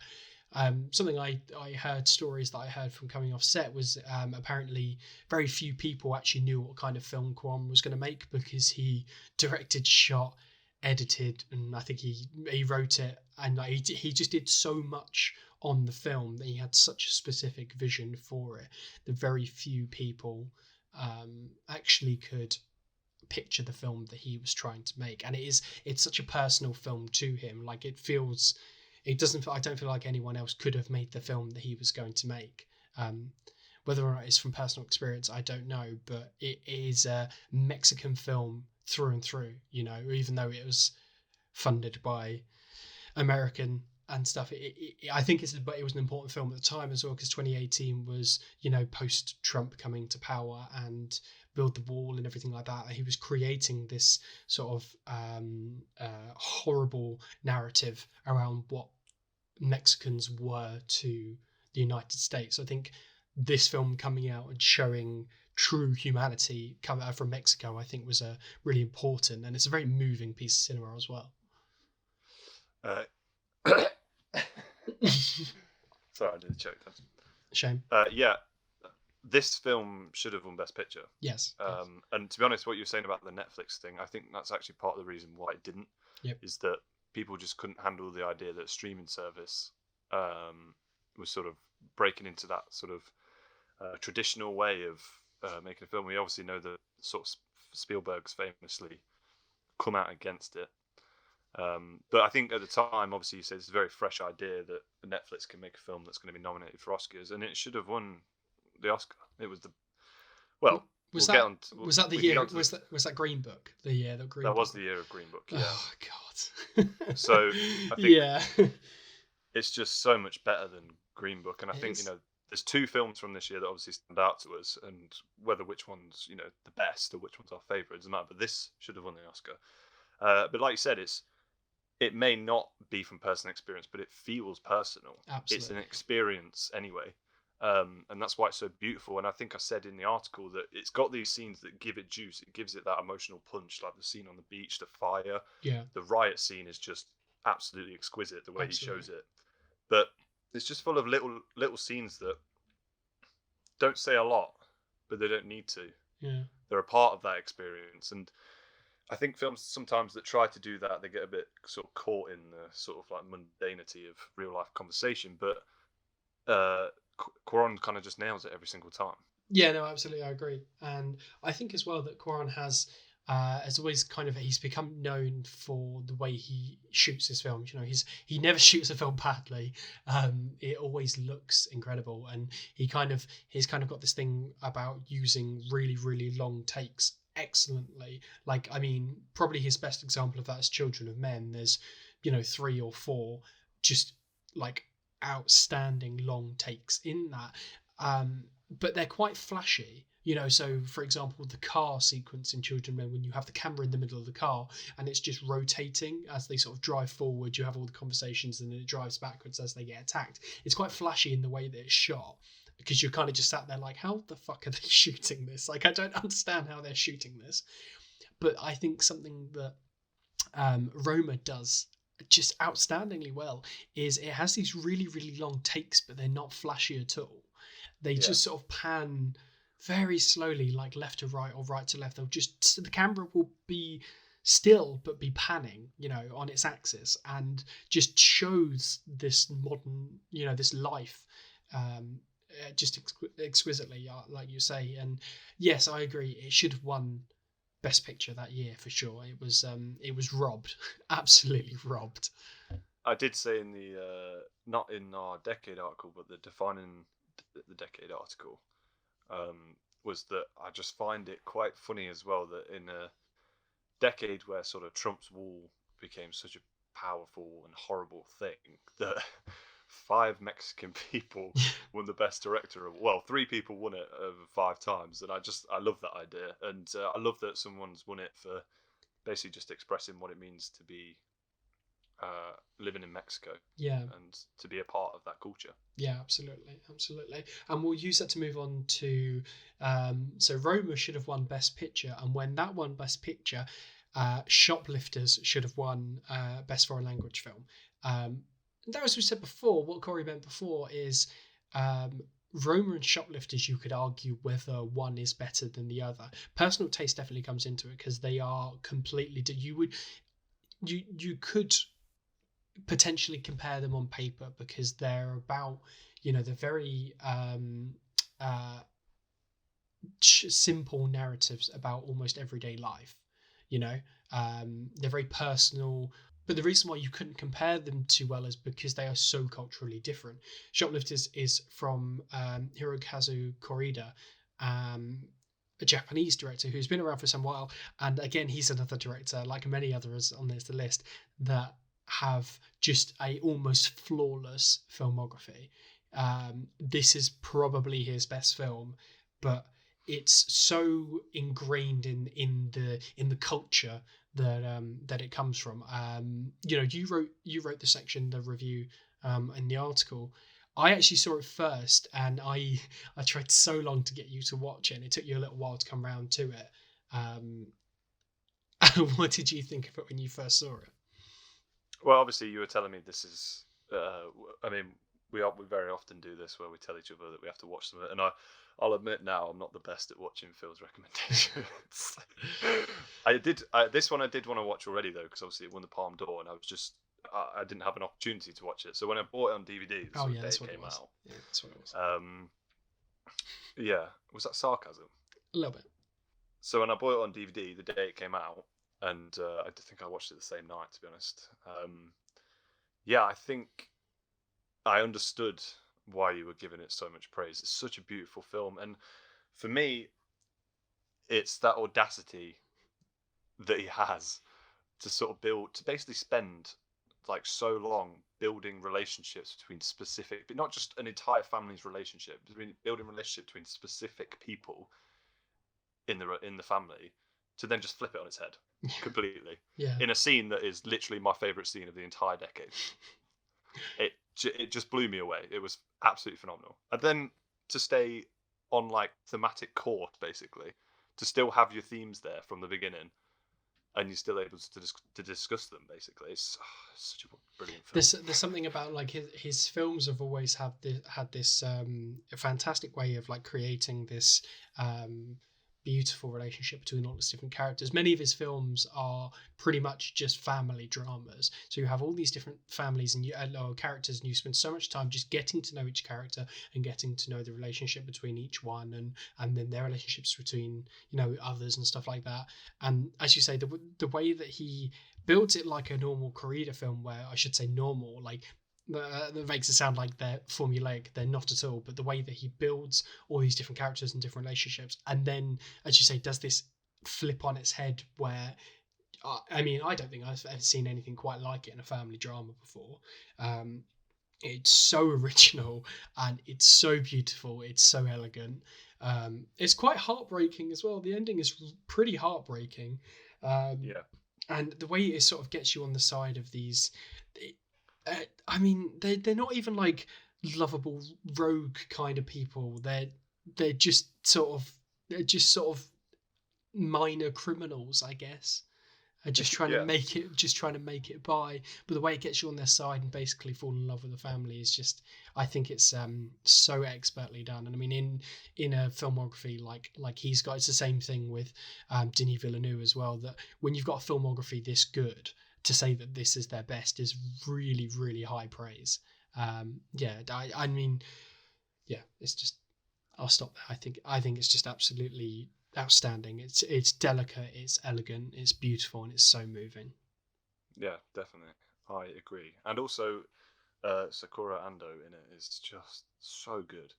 something I heard, stories that I heard from coming off set was apparently very few people actually knew what kind of film Cuarón was going to make, because he directed, shot, edited, and I think he wrote it, and he just did so much on the film that he had such a specific vision for it that very few people actually could picture the film that he was trying to make. And it's such a personal film to him. Like I don't feel like anyone else could have made the film that he was going to make. Whether or not it's from personal experience, I don't know, but it is a Mexican film through and through. You know, even though it was funded by American and stuff. I think but it was an important film at the time as well, because 2018 was, you know, post Trump coming to power and build the wall and everything like that. He was creating this sort of horrible narrative around what Mexicans were to the United States. I think this film coming out and showing true humanity coming out from Mexico, I think was a really important, and it's a very moving piece of cinema as well. Uh, Sorry, I did choke. Shame. Yeah, this film should have won Best Picture. Yes. And to be honest, what you're saying about the Netflix thing, I think that's actually part of the reason why it didn't. Yep. Is that people just couldn't handle the idea that streaming service was sort of breaking into that sort of traditional way of making a film. We obviously know that sort of Spielberg's famously come out against it. But I think at the time, obviously, you said it's a very fresh idea that Netflix can make a film that's going to be nominated for Oscars, and it should have won the Oscar. It was the was that Green Book? The year that Green that Book was the year of Green Book. Yeah. Oh God. So I think it's just so much better than Green Book, and I think there's two films from this year that obviously stand out to us, and whether which one's the best or which one's our favourite doesn't matter. But this should have won the Oscar. But like you said, it may not be from personal experience, but it feels personal. Absolutely. It's an experience anyway. And that's why it's so beautiful. And I think I said in the article that it's got these scenes that give it juice. It gives it that emotional punch, like the scene on the beach, the fire. Yeah. The riot scene is just absolutely exquisite, the way he shows it. But it's just full of little scenes that don't say a lot, but they don't need to. Yeah. They're a part of that experience. And I think films sometimes that try to do that, they get a bit sort of caught in the sort of like mundanity of real life conversation. But Cuarón kind of just nails it every single time. Yeah, no, absolutely, I agree. And I think as well that Cuarón has always he's become known for the way he shoots his films. You know, he never shoots a film badly. It always looks incredible, and he's kind of got this thing about using really, really long takes excellently. Like, I mean, probably his best example of that is Children of Men. There's 3 or 4 just like outstanding long takes in that, but they're quite flashy. So for example, the car sequence in Children of Men, when you have the camera in the middle of the car and it's just rotating as they sort of drive forward, you have all the conversations, and then it drives backwards as they get attacked. It's quite flashy in the way that it's shot, because you're kind of just sat there like, how the fuck are they shooting this? Like, I don't understand how they're shooting this. But I think something that Roma does just outstandingly well is it has these really, really long takes, but they're not flashy at all. They just sort of pan very slowly, like left to right or right to left. The camera will be still but be panning, on its axis, and just shows this modern, this life just exquisitely, like you say. And yes, I agree, it should have won Best Picture that year for sure. It was robbed, absolutely robbed. I did say in the not in our decade article, but the defining the decade article, was that I just find it quite funny as well that in a decade where sort of Trump's wall became such a powerful and horrible thing, that 5 Mexican people won the Best Director. Well, 3 people won it over 5 times, and I love that idea, and I love that someone's won it for basically just expressing what it means to be living in Mexico, and to be a part of that culture. Yeah, absolutely. And we'll use that to move on to so Roma should have won Best Picture, and when that won Best Picture, Shoplifters should have won Best Foreign Language Film. That, as we said before, what Corey meant before is Roma and Shoplifters, you could argue whether one is better than the other. Personal taste definitely comes into it, because they are completely you could potentially compare them on paper, because they're about, they're very simple narratives about almost everyday life. They're very personal. But the reason why you couldn't compare them too well is because they are so culturally different. Shoplifters is from Hirokazu Koreeda, a Japanese director who's been around for some while, and again, he's another director, like many others on this list, that have just a almost flawless filmography. This is probably his best film, but it's so ingrained in the culture that it comes from. You wrote the section, the review, in the article. I actually saw it first, and I tried so long to get you to watch it, and it took you a little while to come round to it. Um, what did you think of it when you first saw it? Well, obviously, you were telling me this is. I mean, we very often do this where we tell each other that we have to watch something, and I'll admit now I'm not the best at watching Phil's recommendations. This one I did want to watch already though, because obviously it won the Palme d'Or, and I didn't have an opportunity to watch it. So when I bought it on DVD, the day it came out. Yeah, that's what it was. Yeah, was that sarcasm? A little bit. So when I bought it on DVD, the day it came out, and I think I watched it the same night, to be honest. Yeah, I think I understood why you were giving it so much praise. It's such a beautiful film, and for me, it's that audacity that he has to sort of to basically spend like so long building relationships between specific, but not just an entire family's relationship, building relationships between specific people in the family, to then just flip it on its head completely. Yeah. In a scene that is literally my favorite scene of the entire decade. It just blew me away. It was absolutely phenomenal. And then to stay on like thematic course, basically, to still have your themes there from the beginning, and you're still able to discuss them. Basically, it's such a brilliant film. There's something about like his films have always had this fantastic way of like creating this beautiful relationship between all these different characters. Many of his films are pretty much just family dramas. So you have all these different families and characters, and you spend so much time just getting to know each character and getting to know the relationship between each one, and then their relationships between others and stuff like that. And as you say, the way that he builds it like a normal Corrida film, where I should say normal, like that makes it sound like they're formulaic. They're not at all. But the way that he builds all these different characters and different relationships, and then, as you say, does this flip on its head where, I mean, I don't think I've ever seen anything quite like it in a family drama before. It's so original, and it's so beautiful. It's so elegant. It's quite heartbreaking as well. The ending is pretty heartbreaking. Yeah. And the way it sort of gets you on the side of these... I mean, they're not even like lovable rogue kind of people. They're just sort of minor criminals, I guess. Just trying to make it by. But the way it gets you on their side and basically fall in love with the family is just, I think it's so expertly done. And I mean, in a filmography like he's got, it's the same thing with Denis Villeneuve as well. That when you've got a filmography this good, to say that this is their best is really, really high praise. I mean, yeah, it's just, I'll stop there. I think it's just absolutely outstanding. It's delicate, it's elegant, it's beautiful, and it's so moving. Yeah, definitely, I agree. And also, Sakura Ando in it is just so good.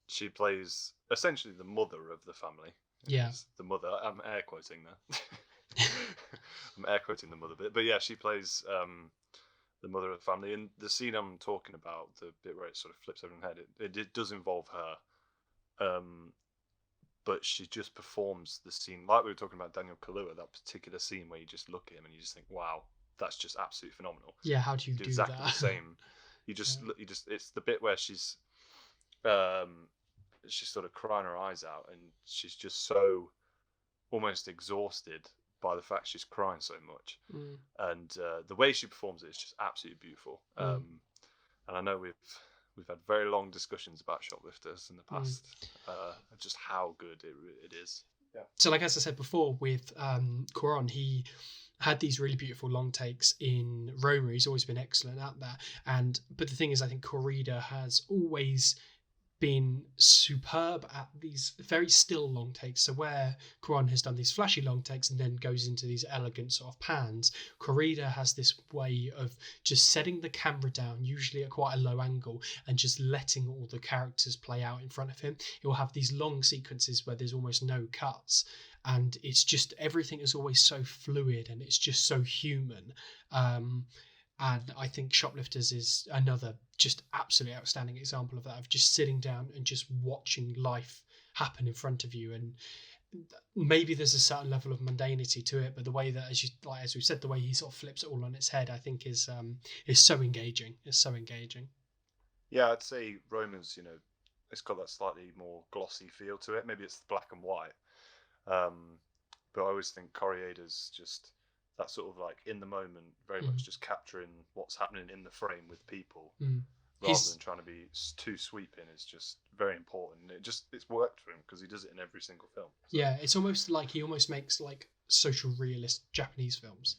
She plays essentially the mother of the family. Yeah, the mother. I'm air quoting there. I'm air quoting the mother bit, but yeah, she plays the mother of the family. And the scene I'm talking about, the bit where it sort of flips over her head, it does involve her. But she just performs the scene like we were talking about Daniel Kaluuya, that particular scene where you just look at him and you just think, wow, that's just absolutely phenomenal. Yeah, how do you do exactly that? The same. You just it's the bit where she's sort of crying her eyes out, and she's just so almost exhausted by the fact she's crying so much. And the way she performs it is just absolutely beautiful. And I know we've had very long discussions about Shoplifters in the past, just how good it is. Yeah. So, like as I said before, with Cuarón, he had these really beautiful long takes in Roma. He's always been excellent at that. But the thing is, I think Corrida has always been superb at these very still long takes. So where Cuarón has done these flashy long takes and then goes into these elegant sort of pans, Corrida has this way of just setting the camera down, usually at quite a low angle, and just letting all the characters play out in front of him. He will have these long sequences where there's almost no cuts, and it's just everything is always so fluid and it's just so human. And I think Shoplifters is another just absolutely outstanding example of that, of just sitting down and just watching life happen in front of you. And maybe there's a certain level of mundanity to it, but the way that, as we said, the way he sort of flips it all on its head, I think is so engaging. It's so engaging. Yeah, I'd say Romans, it's got that slightly more glossy feel to it. Maybe it's black and white. But I always think Correa's just that sort of like in the moment, very much just capturing what's happening in the frame with people, rather than trying to be too sweeping, is just very important. It's worked for him because he does it in every single film. So. Yeah, it's almost like he almost makes like social realist Japanese films,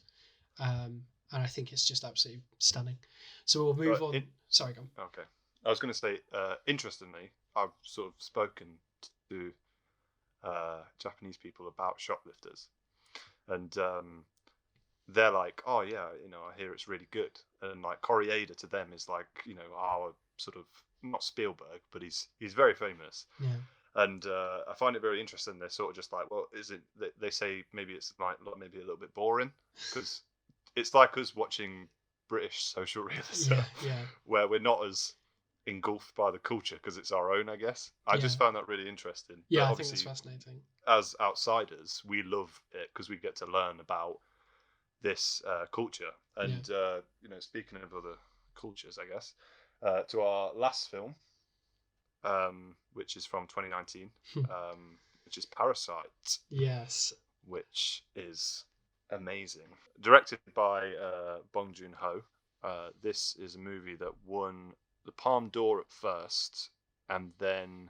and I think it's just absolutely stunning. So we'll move on. Sorry, go on. Okay, I was going to say, interestingly, I've sort of spoken to Japanese people about Shoplifters, and they're like, oh yeah, I hear it's really good, and like Correia to them is like, our sort of, not Spielberg, but he's very famous. Yeah. And I find it very interesting. They're sort of just like, well, is it? They say maybe it's like maybe a little bit boring because it's like us watching British social realism, where we're not as engulfed by the culture because it's our own, I guess. I just found that really interesting. Yeah, I think that's fascinating. As outsiders, we love it because we get to learn about this culture. And speaking of other cultures, I guess, to our last film, which is from 2019, which is Parasite. Yes. Which is amazing. Directed by Bong Joon-ho. This is a movie that won the Palme d'Or at first, and then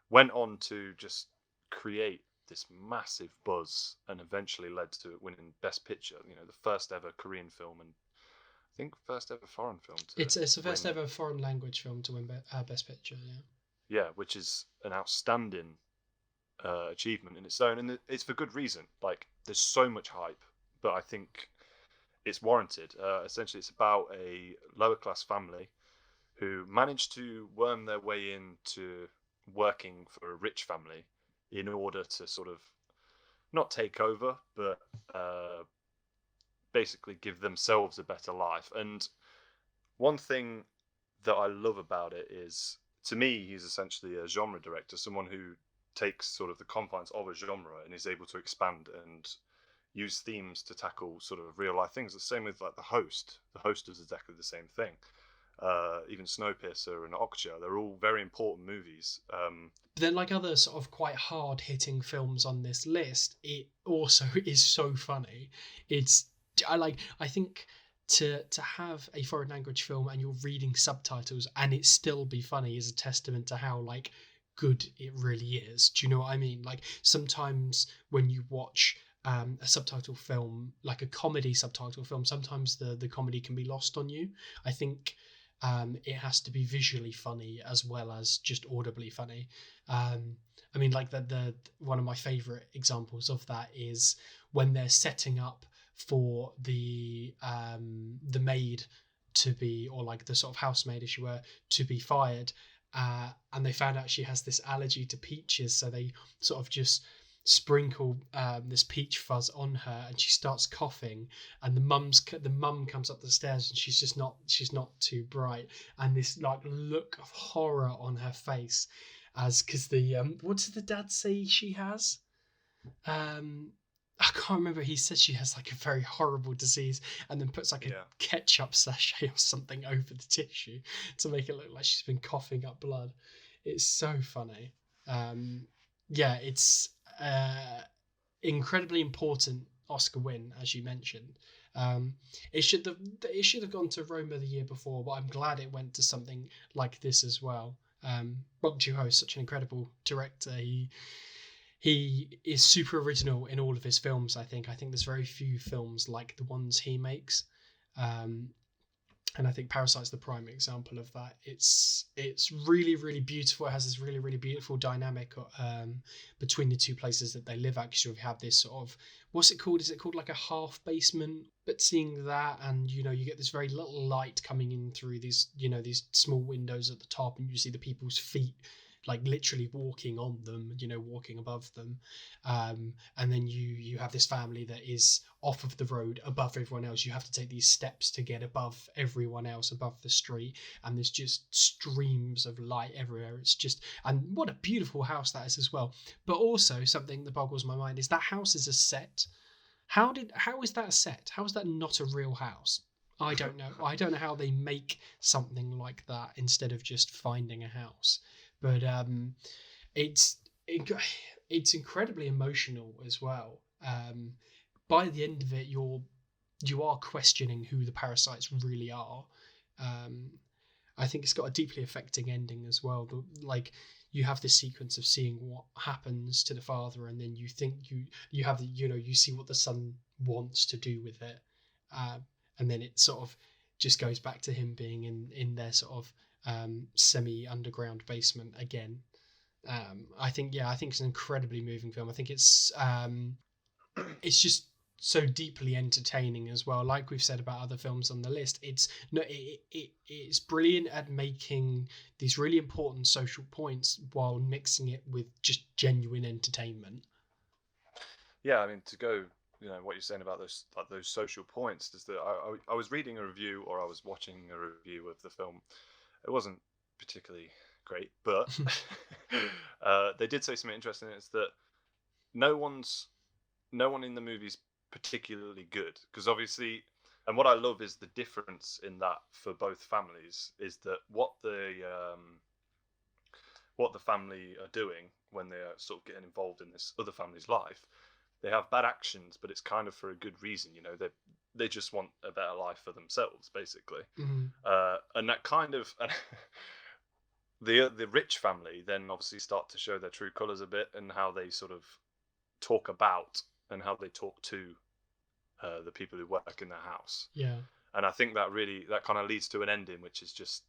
went on to just create this massive buzz, and eventually led to it winning Best Picture. The first ever Korean film, and I think first ever foreign film. It's the first ever foreign language film to win Best Picture. Yeah. Yeah, which is an outstanding achievement in its own, and it's for good reason. Like, there's so much hype, but I think it's warranted. Essentially, it's about a lower class family who managed to worm their way into working for a rich family in order to sort of not take over, but basically give themselves a better life. And one thing that I love about it is, to me, he's essentially a genre director, someone who takes sort of the confines of a genre and is able to expand and use themes to tackle sort of real life things. The same with like The Host. The Host is exactly the same thing. Even Snowpiercer and Okja, they're all very important movies. But then, like other sort of quite hard hitting films on this list, it also is so funny. I think to have a foreign language film and you're reading subtitles and it still be funny is a testament to how like good it really is. Do you know what I mean? Like, sometimes when you watch a subtitle film, like a comedy subtitle film, sometimes the comedy can be lost on you. I think it has to be visually funny as well as just audibly funny. I mean, like the one of my favorite examples of that is when they're setting up for the maid to be, or like the sort of housemaid, as you were, to be fired, and they found out she has this allergy to peaches, so they sort of just sprinkle this peach fuzz on her, and she starts coughing, and the mum comes up the stairs, and she's not too bright, and this like look of horror on her face, as because the what did the dad say she has? I can't remember. He says she has like a very horrible disease, and then puts like a ketchup sachet or something over the tissue to make it look like she's been coughing up blood. It's so funny. It's incredibly important Oscar win, as you mentioned. It should have gone to Roma the year before, but I'm glad it went to something like this as well. Bong Joon-ho is such an incredible director. He is super original in all of his films. I think there's very few films like the ones he makes. And I think Parasite's the prime example of that. It's really, really beautiful. It has this really, really beautiful dynamic between the two places that they live at, because you have this sort of, what's it called? Is it called like a half basement? But seeing that, and you get this very little light coming in through these small windows at the top, and you see the people's feet like literally walking on them, walking above them, and then you have this family that is off of the road above everyone else. You have to take these steps to get above everyone else, above the street, and there's just streams of light everywhere. It's just, and what a beautiful house that is as well. But also something that boggles my mind is that house is a set. How is that a set? How is that not a real house? I don't know. I don't know how they make something like that instead of just finding a house. But it's incredibly emotional as well. By the end of it, you are questioning who the parasites really are. I think it's got a deeply affecting ending as well. Like, you have this sequence of seeing what happens to the father, and then you think you have the you see what the son wants to do with it, and then it sort of just goes back to him being in their sort of semi underground basement again. I think it's an incredibly moving film. I think it's just so deeply entertaining as well. Like we've said about other films on the list, it's brilliant at making these really important social points while mixing it with just genuine entertainment. Yeah, I mean, to go, what you're saying about those social points is that I was reading a review, or I was watching a review of the film. It wasn't particularly great, but they did say something interesting. It's that no one in the movie's particularly good, because obviously, and what I love is the difference in that for both families is that what the family are doing when they are sort of getting involved in this other family's life, they have bad actions, but it's kind of for a good reason. They just want a better life for themselves, basically. And that kind of the rich family then obviously start to show their true colours a bit, and how they sort of talk about and how they talk to the people who work in their house. Yeah. And I think that kind of leads to an ending, which is just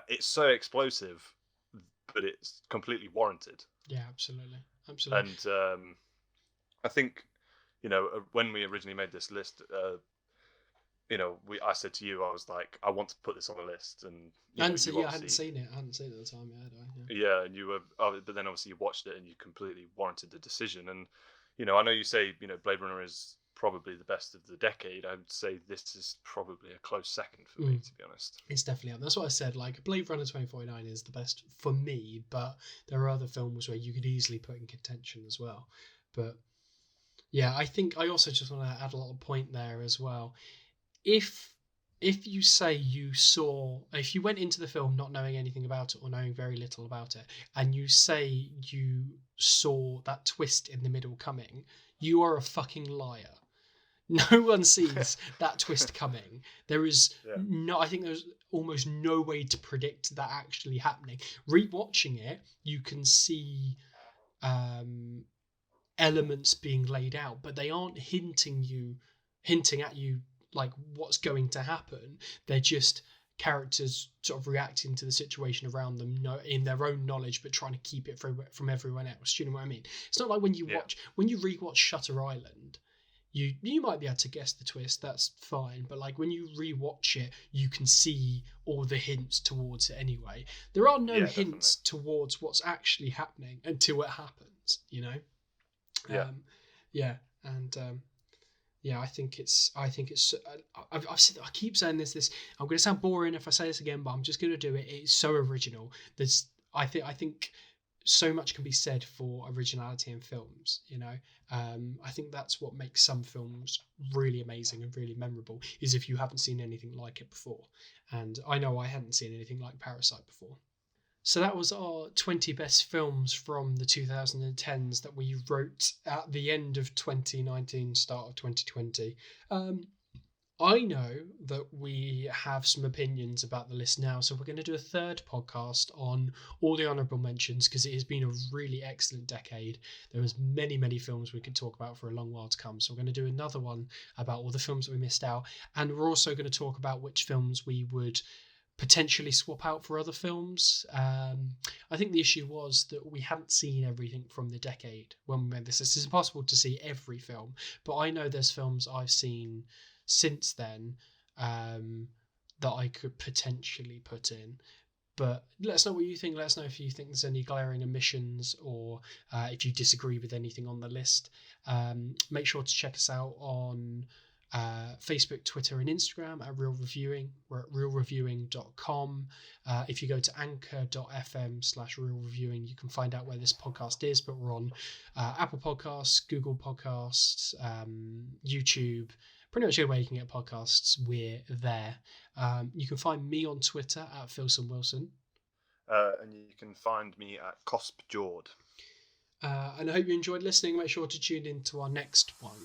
it's so explosive, but it's completely warranted. Yeah, absolutely. And I think, when we originally made this list, I said to you, I was like, I want to put this on a list, and I hadn't seen it. I hadn't seen it at the time. Yeah, and you were, but then obviously you watched it and you completely warranted the decision. And I know you say Blade Runner is probably the best of the decade. I'd say this is probably a close second for me, to be honest. It's definitely up. That's what I said. Like, Blade Runner 2049 is the best for me, but there are other films where you could easily put in contention as well. But yeah, I think I also just want to add a little point there as well. If you say if you went into the film not knowing anything about it, or knowing very little about it, and you say you saw that twist in the middle coming, you are a fucking liar. No one sees that twist coming. There is I think there's almost no way to predict that actually happening. Rewatching it, you can see elements being laid out, but they aren't hinting at you like what's going to happen. They're just characters sort of reacting to the situation around them in their own knowledge, but trying to keep it from everyone else. Do you know what I mean? It's not like when you rewatch Shutter Island, you might be able to guess the twist, that's fine, but like when you rewatch it, you can see all the hints towards it anyway. There are no hints towards what's actually happening until it happens, I think it's I keep saying this I'm going to sound boring if I say this again, but I'm just going to do it. It's so original. I think so much can be said for originality in films, I think that's what makes some films really amazing and really memorable, is if you haven't seen anything like it before. And I know I hadn't seen anything like Parasite before. So that was our 20 best films from the 2010s that we wrote at the end of 2019, start of 2020. I know that we have some opinions about the list now, so we're going to do a third podcast on all the honourable mentions because it has been a really excellent decade. There was many films we could talk about for a long while to come, so we're going to do another one about all the films that we missed out, and we're also going to talk about which films we would potentially swap out for other films. I think the issue was that we hadn't seen everything from the decade when we made this. It's impossible to see every film, but I know there's films I've seen since then that I could potentially put in. But let us know what you think. Let us know if you think there's any glaring omissions or if you disagree with anything on the list. Make sure to check us out on Facebook, Twitter, and Instagram at Real Reviewing. We're at realreviewing.com. If you go to anchor.fm/Real Reviewing, you can find out where this podcast is. But we're on Apple Podcasts, Google Podcasts, YouTube. Pretty much anywhere you can get podcasts, we're there. You can find me on Twitter at Philson Wilson. And you can find me at Cosp Jord. And I hope you enjoyed listening. Make sure to tune in to our next one.